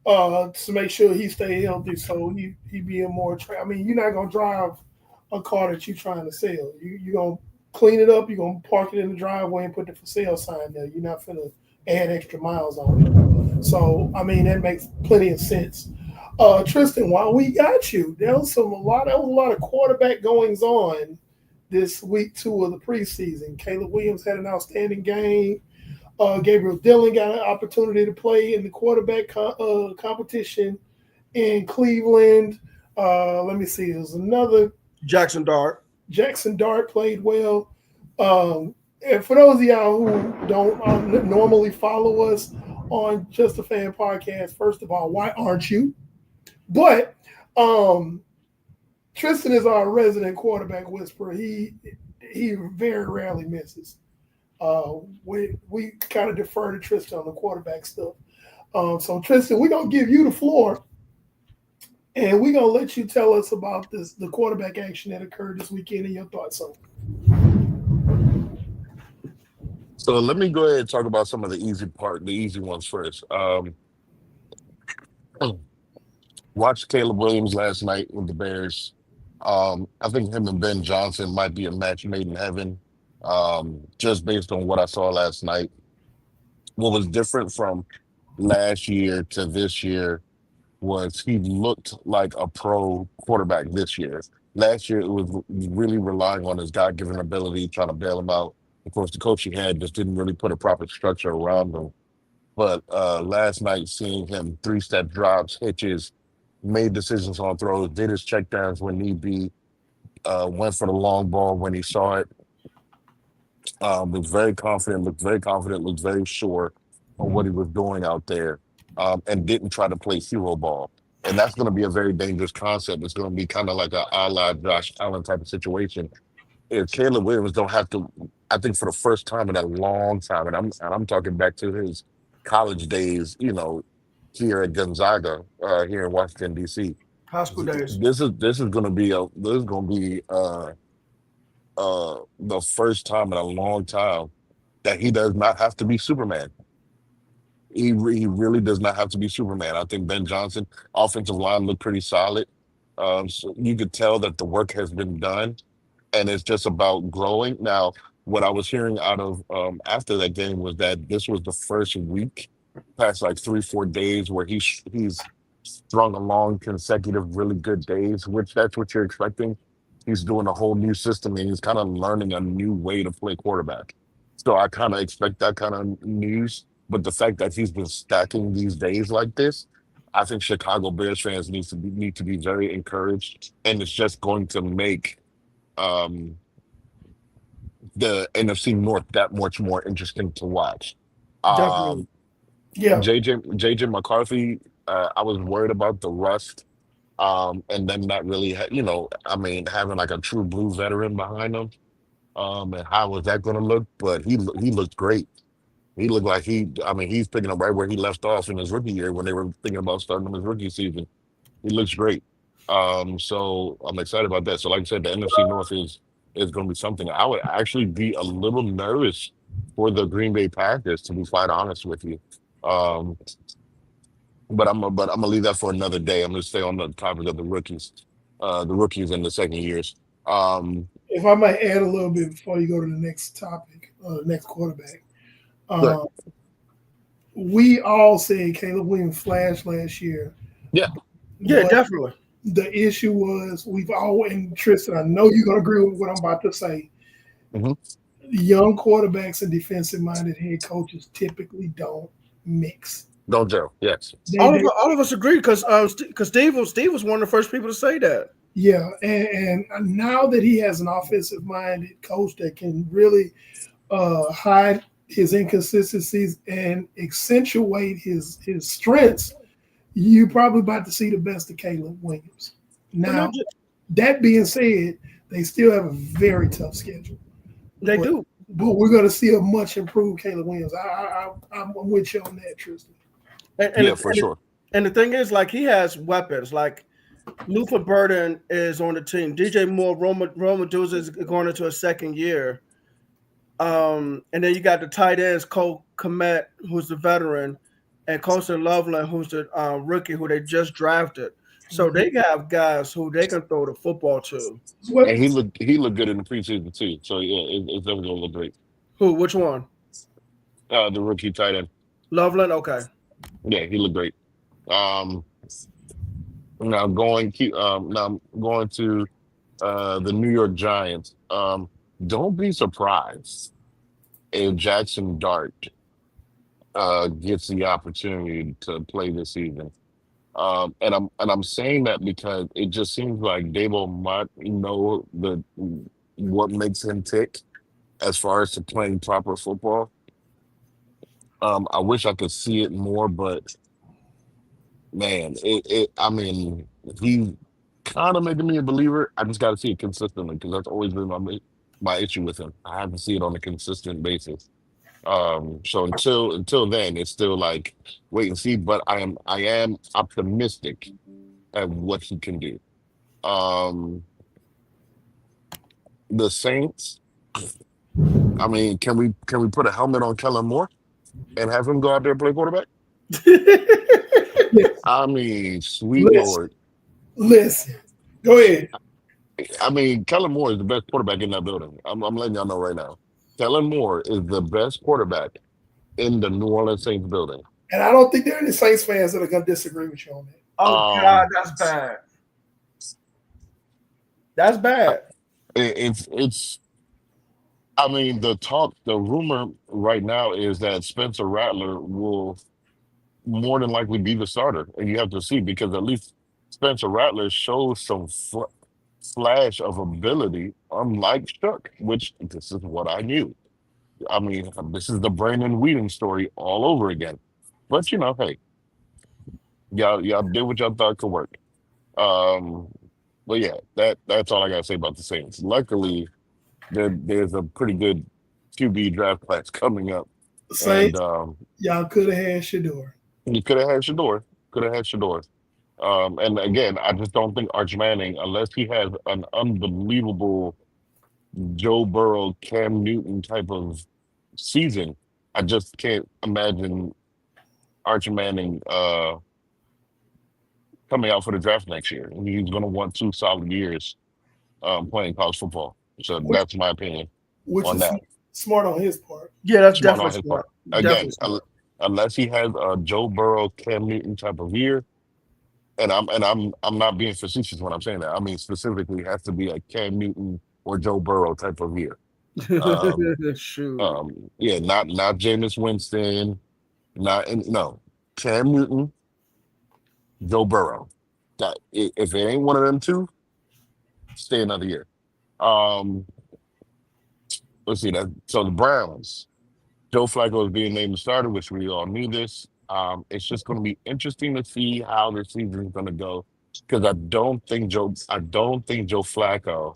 B: to make sure he stayed healthy, so he be in more. I mean, you're not gonna drive a car that you're trying to sell. You're gonna clean it up. You're gonna park it in the driveway and put the for sale sign there. You're not gonna add extra miles on it. So I mean, that makes plenty of sense. Tristan, while we got you, there was a lot of quarterback goings on this week 2 of the preseason. Caleb Williams had an outstanding game. Gabriel Dillon got an opportunity to play in the quarterback competition in Cleveland. Let me see. There's another
A: Jackson Dart.
B: Jackson Dart played well. And for those of y'all who don't normally follow us on Just a Fan podcast, first of all, why aren't you? But um, Tristan is our resident quarterback whisperer. He very rarely misses. We kind of defer to Tristan on the quarterback stuff. So Tristan, we're gonna give you the floor, and we're gonna let you tell us about the quarterback action that occurred this weekend and your thoughts on
C: So let me go ahead and talk about some of the easy ones first. Watched Caleb Williams last night with the Bears. I think him and Ben Johnson might be a match made in heaven. Just based on what I saw last night. What was different from last year to this year was he looked like a pro quarterback this year. Last year, it was really relying on his God-given ability, trying to bail him out. Of course, the coach he had just didn't really put a proper structure around him. But last night, seeing him three-step drops, hitches, made decisions on throws, did his checkdowns when need be, went for the long ball when he saw it, was very confident, looked very sure on what he was doing out there, and didn't try to play hero ball. And that's going to be a very dangerous concept. It's going to be kind of like a la Josh Allen type of situation. If Caleb Williams don't have to, I think for the first time in a long time, and I'm talking back to his college days, here at Gonzaga, here in Washington D.C.
A: High school days.
C: This is going to be the first time in a long time that he does not have to be Superman. He really does not have to be Superman. I think Ben Johnson, offensive line looked pretty solid. So you could tell that the work has been done and it's just about growing. Now, what I was hearing out of after that game was that this was the first week, past like 3, 4 days, where he's strung along consecutive really good days, which that's what you're expecting. He's doing a whole new system and he's kind of learning a new way to play quarterback. So I kind of expect that kind of news. But the fact that he's been stacking these days like this, I think Chicago Bears fans need to be very encouraged, and it's just going to make um, the NFC North that much more interesting to watch.
A: Definitely.
C: Um,
B: yeah.
C: JJ McCarthy, I was worried about the rust, and then not really, I mean, having like a true blue veteran behind him, and how was that going to look? But he looked great. He looked like I mean, he's picking up right where he left off in his rookie year when they were thinking about starting him his rookie season. He looks great. So I'm excited about that. So like I said, the NFC North is going to be something. I would actually be a little nervous for the Green Bay Packers, to be quite honest with you. Um, but I'm gonna leave that for another day. I'm gonna stay on the topic of the rookies in the second years. Um,
B: If I might add a little bit before you go to the next topic, next quarterback.
C: but
B: Um, we all said Caleb Williams flashed last year,
C: yeah,
A: Yeah,
B: but
A: definitely.
B: the issue was we've all, and Tristan, I know you're gonna agree with what I'm about to say.
C: mhm.
B: Young quarterbacks and defensive minded head coaches typically don't mix.
C: Don't Joe. Yes.
B: They
A: All of us agree because Steve was one of the first people to say that.
B: Yeah, and now that he has an offensive minded coach that can really hide his inconsistencies and accentuate his strengths, you probably about to see the best of Caleb Williams.
A: But
B: Now,
A: not just,
B: that being said, they still have a very tough schedule.
A: they
B: But,
A: do.
B: but we're going to see a much improved Caleb Williams. I'm with you on that, Tristan.
A: And,
C: Yeah,
A: and,
C: for sure.
A: and the thing is, like, he has weapons. Like, Luther Burden is on the team. DJ Moore, Roma Duz is going into a second year. And then you got the tight ends, Cole Komet, who's the veteran, and Colson Loveland, who's the rookie who they just drafted. So they have guys who they can throw the football to.
C: And he looked good in the preseason too. So yeah, it's definitely gonna look great.
A: Who? Which one?
C: The rookie tight end.
A: Loveland? Okay.
C: Yeah, he looked great. Um, now I'm going to the New York Giants. Don't be surprised if Jackson Dart gets the opportunity to play this season. And I'm saying that because it just seems like Dable might know what makes him tick as far as to playing proper football. I wish I could see it more, but man, I mean, he kind of making me a believer. I just got to see it consistently because that's always been my issue with him. I have to see it on a consistent basis. So until then, it's still like wait and see. But I am optimistic at what he can do. Um, the Saints. I mean, can we put a helmet on Kellen Moore and have him go out there and play quarterback?
B: Listen,
C: I mean, sweet
B: listen,
C: Lord.
B: listen. Go ahead.
C: I mean, Kellen Moore is the best quarterback in that building. I'm letting y'all know right now. Kellen Moore is the best quarterback in the New Orleans Saints building.
B: And I don't think there are any Saints fans that are going to disagree with you on that.
A: Oh God,
C: Um,
A: that's bad. That's bad.
C: it's. I mean, the rumor right now is that Spencer Rattler will more than likely be the starter, and you have to see because at least Spencer Rattler shows some flash of ability, unlike Shook, which this is what I knew. I mean, this is the Brandon Whedon story all over again. But hey, y'all did what y'all thought could work. Um, but yeah, that's all I gotta say about the Saints. Luckily, there's a pretty good QB draft class coming up, and
B: Saints, y'all could have had Shador.
C: you could have had Shador, could have had Shador. And again, I just don't think Arch Manning, unless he has an unbelievable Joe Burrow, Cam Newton type of season, I just can't imagine Arch Manning coming out for the draft next year. He's going to want 2 solid years playing college football. So
B: which
C: that's my opinion
B: which
C: on
B: is
C: that.
B: smart on his part.
A: Yeah, that's
C: Smart
A: definitely
C: on his
A: smart.
C: part. Again,
A: Definitely smart.
C: unless he has a Joe Burrow, Cam Newton type of year, and I'm not being facetious when I'm saying that. I mean specifically, it has to be a Cam Newton or Joe Burrow type of year. Um,
A: Shoot.
C: yeah, not Jameis Winston, not no Cam Newton, Joe Burrow. That if it ain't one of them two, stay another year. Um, let's see that. So the Browns, Joe Flacco is being named the starter, which we all knew this. It's just going to be interesting to see how the season is going to go because I don't think Joe Flacco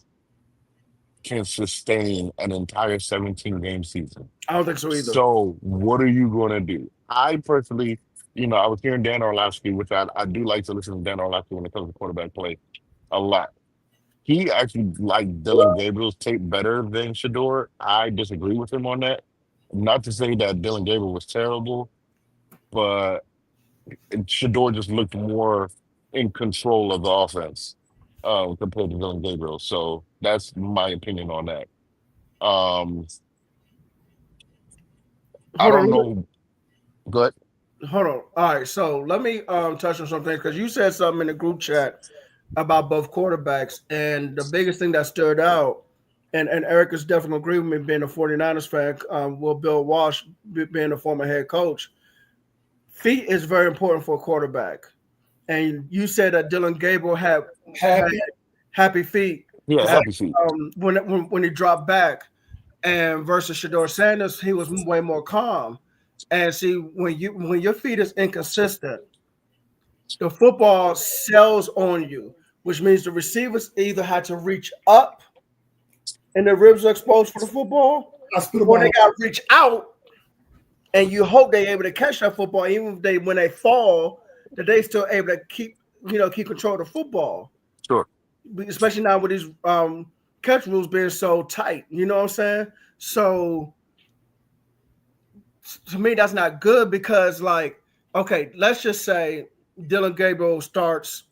C: can sustain an entire 17 game season.
A: I don't think so either.
C: So what are you going to do? I personally, I was hearing Dan Orlovsky, which I do like to listen to Dan Orlovsky when it comes to quarterback play a lot. He actually liked Dylan Gabriel's tape better than Shador. I disagree with him on that. Not to say that Dylan Gabriel was terrible, but Shador just looked more in control of the offense compared to Dylan Gabriel. So that's my opinion on that. Um, I
A: Hold
C: don't
A: on.
C: know. But
A: Hold on. All right. So let me touch on something because you said something in the group chat about both quarterbacks. And the biggest thing that stood out, and Eric is definitely agree with me being a 49ers fan, will Bill Walsh being a former head coach. Feet is very important for a quarterback. And you said that Dylan Gabriel had
B: Happy.
A: happy feet
C: yeah,
A: at,
C: happy feet.
A: when he dropped back. And versus Shador Sanders, he was way more calm. And see, when your feet is inconsistent, the football sells on you, which means the receivers either had to reach up and their ribs are exposed for the football,
B: Hospital
A: or they
B: ball.
A: got to reach out and you hope they're able to catch that football, even if they when they fall, that they still able to keep control of the football.
C: Sure.
A: Especially now with these catch rules being so tight. You know what I'm saying? So to me, that's not good because, like, okay, let's just say Dylan Gabriel starts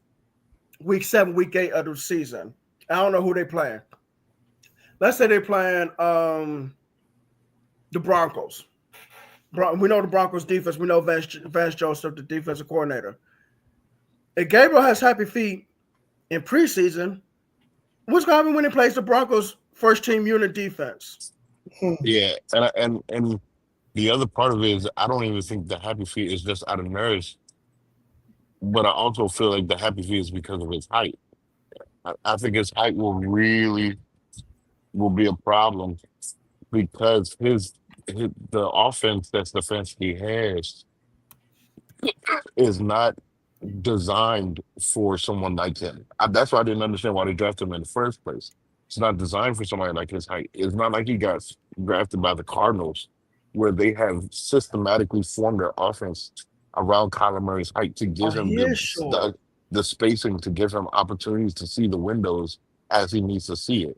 A: week 7, week 8 of the season. I don't know who they playing. Let's say they're playing the Broncos. We know the Broncos defense. We know Vance Joseph, the defensive coordinator. If Gabriel has happy feet in preseason, what's going to happen when he plays the Broncos first team unit defense?
B: Hmm.
C: Yeah, and the other part of it is I don't even think the happy feet is just out of nerves, but I also feel like the happy feet is because of his height. I think his height will really will be a problem because the offense that Stefanski has is not designed for someone like him. That's why I didn't understand why they drafted him in the first place. It's not designed for somebody like his height. It's not like he got drafted by the Cardinals, where they have systematically formed their offense around Kyler Murray's height to
A: Oh,
C: give him
A: he is short.
C: the spacing, to give him opportunities to see the windows as he needs to see it.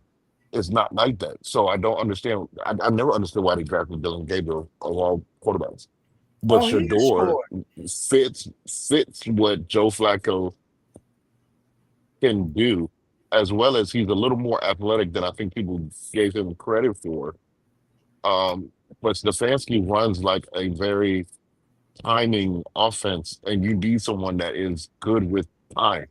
C: It's not like that. So I don't understand. I never understood why they drafted Dylan Gabriel of all quarterbacks. But
A: Oh, he is
C: Shador
A: short.
C: fits what Joe Flacco can do, as well as he's a little more athletic than I think people gave him credit for. Um, but Stefanski runs like a very timing offense, and you need someone that is good with time,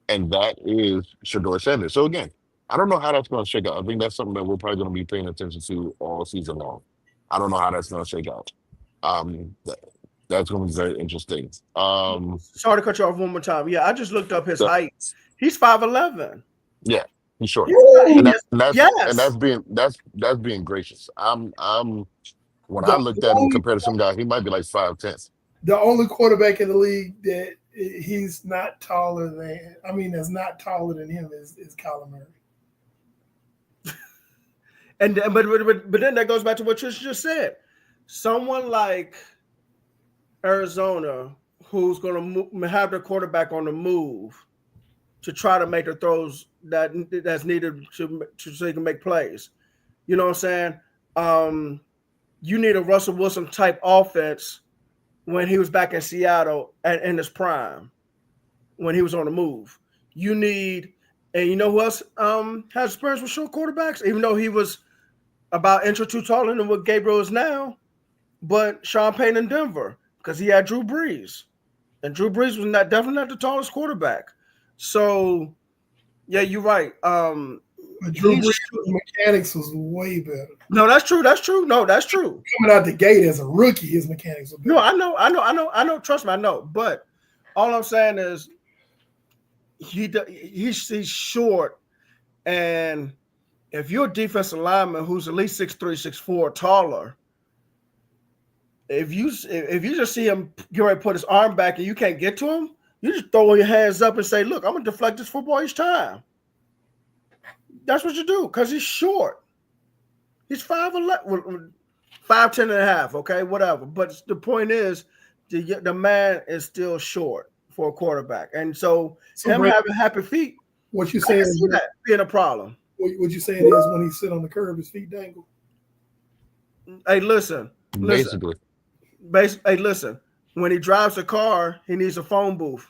C: and that is Shador Sanders. So again, I don't know how that's going to shake out. I think that's something that we're probably going to be paying attention to all season long. I don't know how that's going to shake out. That, that's going to be very interesting.
A: Sorry to cut you off one more time. Yeah, I just looked up his
C: the-
A: height. He's 5'11".
C: yeah, he's short, and
B: Ooh,
A: Yes.
C: that's being gracious. I'm when I
B: the
C: looked at him
B: only
C: compared to some guy, he might be like 5'10".
B: the only quarterback in the league that he's not taller than. I mean, that's not taller than him is Kyler Murray.
A: And but then that goes back to what Trish just said. Someone like Arizona, who's going to have their quarterback on the move to try to make the throws that's needed so he can make plays. You know what I'm saying? You need a Russell Wilson type offense when he was back in Seattle in his prime, when he was on the move. You need, and you know who else has experience with short quarterbacks, even though he was about an inch or two taller than what Gabriel is now, but Sean Payton in Denver, because he had Drew Brees. And Drew Brees was definitely not the tallest quarterback. So, yeah, you're right.
B: But Drew Brees' mechanics was way better.
A: No, that's true. That's true. No, that's true.
B: Coming out the gate as a rookie, his mechanics were better.
A: No, I know. Trust me, I know. But all I'm saying is he's short, and if you're a defensive lineman who's at least 6'3", 6'4", taller, if you just see him get ready to put his arm back and you can't get to him, you just throw your hands up and say, "Look, I'm gonna deflect this football each time." That's what you do because he's short. He's 5'11", 5'10" and a half. Okay, whatever. But the point is, the man is still short for a quarterback, and so him
B: Brett,
A: having happy feet.
B: What you saying is
A: that being a problem.
B: What you saying is when he sit on the curb, his feet dangle.
A: Hey, listen.
C: Basically.
A: Hey, listen. When he drives a car, he needs a phone booth.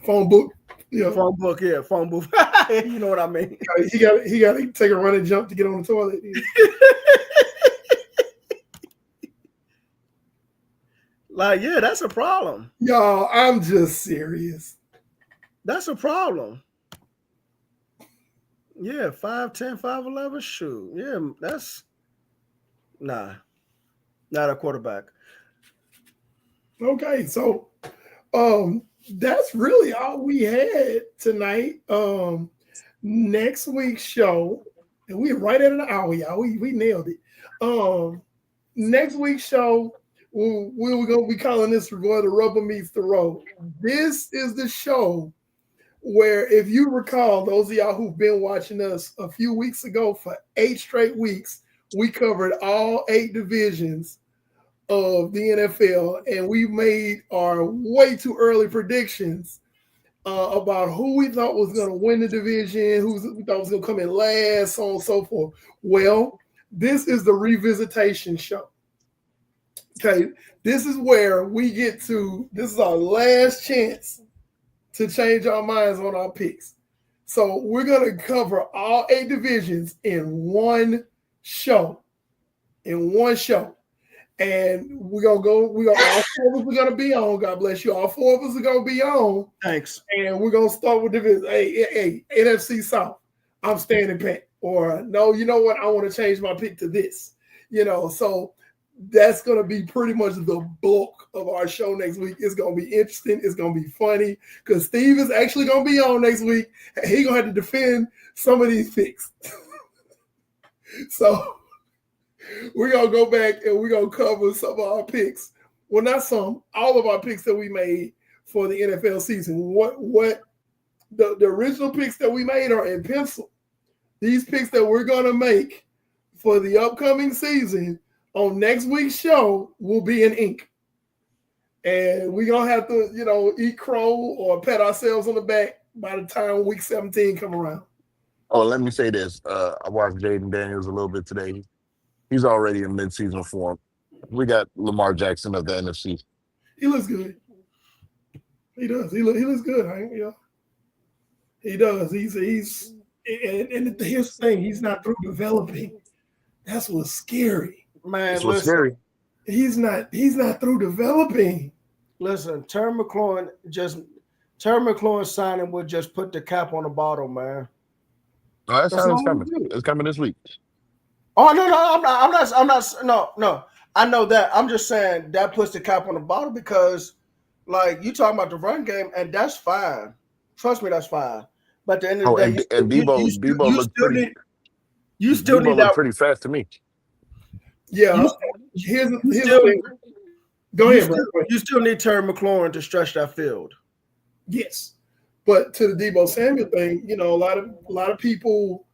B: Phone book. Yeah.
A: Phone book, yeah, phone booth. You know what I mean?
B: He got to take a running jump to get on the toilet.
A: Like, yeah, that's a problem.
B: Y'all, I'm just serious.
A: That's a problem. Yeah, 5'10", 5'11", shoot. Yeah, that's not a quarterback.
B: Okay, so that's really all we had tonight. Next week's show, and we're right at an hour, y'all. We nailed it. Next week's show, we're going to be calling this where the rubber meets the road. This is the show where, if you recall, those of y'all who've been watching us a few weeks ago, for 8 straight weeks, we covered all 8 divisions of the NFL, and we made our way too early predictions about who we thought was going to win the division, who we thought was going to come in last, so on and so forth. Well, this is the revisitation show. Okay, this is where we get to, this is our last chance to change our minds on our picks. So we're going to cover all 8 divisions in one show. And all 4 of us are gonna be on. God bless you. All 4 of us are gonna be on.
A: Thanks.
B: And we're gonna start with division. Hey, NFC South. I'm standing pat. Or no, you know what? I want to change my pick to this. So that's gonna be pretty much the bulk of our show next week. It's gonna be interesting. It's gonna be funny because Steve is actually gonna be on next week. He's gonna have to defend some of these picks. So we're gonna go back and we're gonna cover some of our picks. Well, not some, all of our picks that we made for the NFL season. What the original picks that we made are in pencil. These picks that we're gonna make for the upcoming season on next week's show will be in ink. And we're gonna have to, eat crow or pat ourselves on the back by the time week 17 come around.
C: Oh, let me say this. I watched Jaden Daniels a little bit today. He's already in midseason form. We got Lamar Jackson of the NFC.
B: He looks good. He does. He looks good, Hank. Yeah. He does. He's and here's the thing, he's not through developing. That's what's scary.
A: Man,
C: That's what's
A: listen.
C: scary.
B: He's not through developing.
A: Listen, Terry McLaurin signing would just put the cap on the bottle, man.
C: Oh, that
A: That's
C: sounds
A: all
C: coming.
A: we do.
C: It's coming this week.
A: Oh no, I'm not. No. I know that. I'm just saying that puts the cap on the bottle because, like, you talking about the run game, and that's fine. Trust me, that's fine. But at the end of the day,
C: And Debo looked pretty.
A: You still
C: Debo
A: need
C: looked
A: that.
C: pretty fast to me.
B: Yeah. Here's the thing. Go ahead, bro.
A: You still need Terry McLaurin to stretch that field.
B: Yes. But to the Debo Samuel thing, a lot of people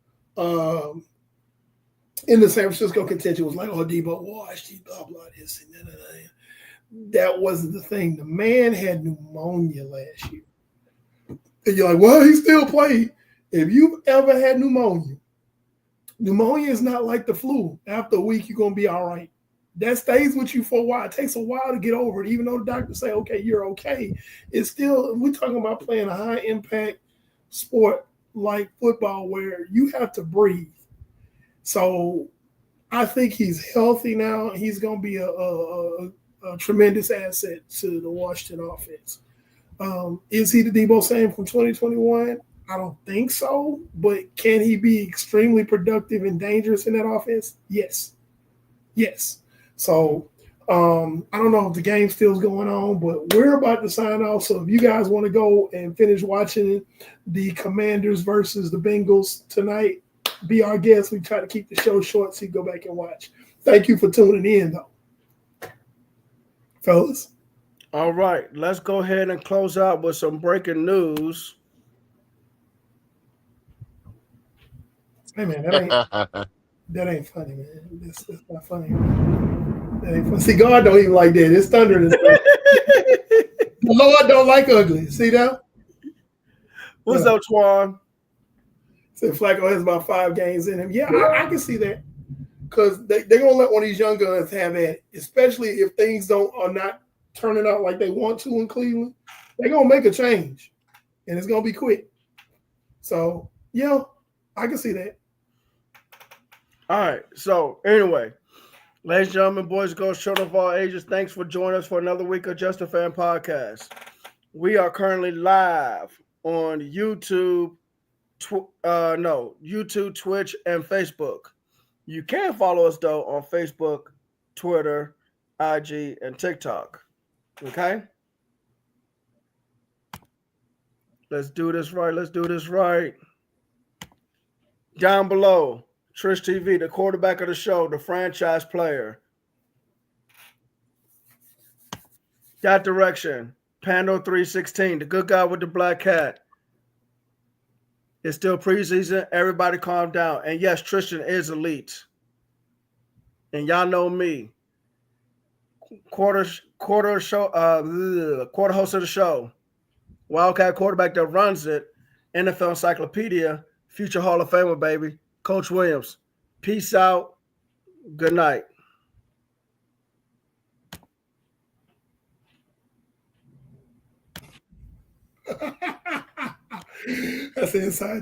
B: in the San Francisco contention was like, "Oh, Debo washed, he blah blah this and that." That wasn't the thing. The man had pneumonia last year, and you're like, "Well, he still played." If you've ever had pneumonia is not like the flu. After a week, you're gonna be all right. That stays with you for a while. It takes a while to get over it, even though the doctors say, "Okay, you're okay." It's still, we're talking about playing a high impact sport like football where you have to breathe. So I think he's healthy now. He's going to be a tremendous asset to the Washington offense. Is he the Debo Samuel from 2021? I don't think so. But can he be extremely productive and dangerous in that offense? Yes. So I don't know if the game still's going on, but we're about to sign off. So if you guys want to go and finish watching the Commanders versus the Bengals tonight, be our guest. We try to keep the show short so you go back and watch. Thank you for tuning in, though. Fellas.
A: All right, let's go ahead and close out with some breaking news.
B: Hey, man, that ain't funny, man. That's not funny. That ain't funny. See, God don't even like that. It's thunder. The Lord don't like ugly. See that?
A: What's up, Twan?
B: Said Flacco has about 5 games in him. Yeah, I can see that. Because they're going to let one of these young guns have that, especially if things are not turning out like they want to in Cleveland. They're going to make a change, and it's going to be quick. So, yeah, I can see that.
A: All right. So, anyway, ladies and gentlemen, boys and girls, children of all ages, thanks for joining us for another week of Just a Fan Podcast. We are currently live on YouTube, Twitch, and Facebook. You can follow us, though, on Facebook, Twitter, IG, and TikTok. Okay? Let's do this right. Down below, Trish TV, the quarterback of the show, the franchise player. That direction, Pando 316, the good guy with the black hat. It's still preseason. Everybody calm down. And yes, Tristan is elite. And y'all know me. Quarter host of the show. Wildcat quarterback that runs it. NFL Encyclopedia. Future Hall of Famer, baby. Coach Williams. Peace out. Good night.
B: That's the inside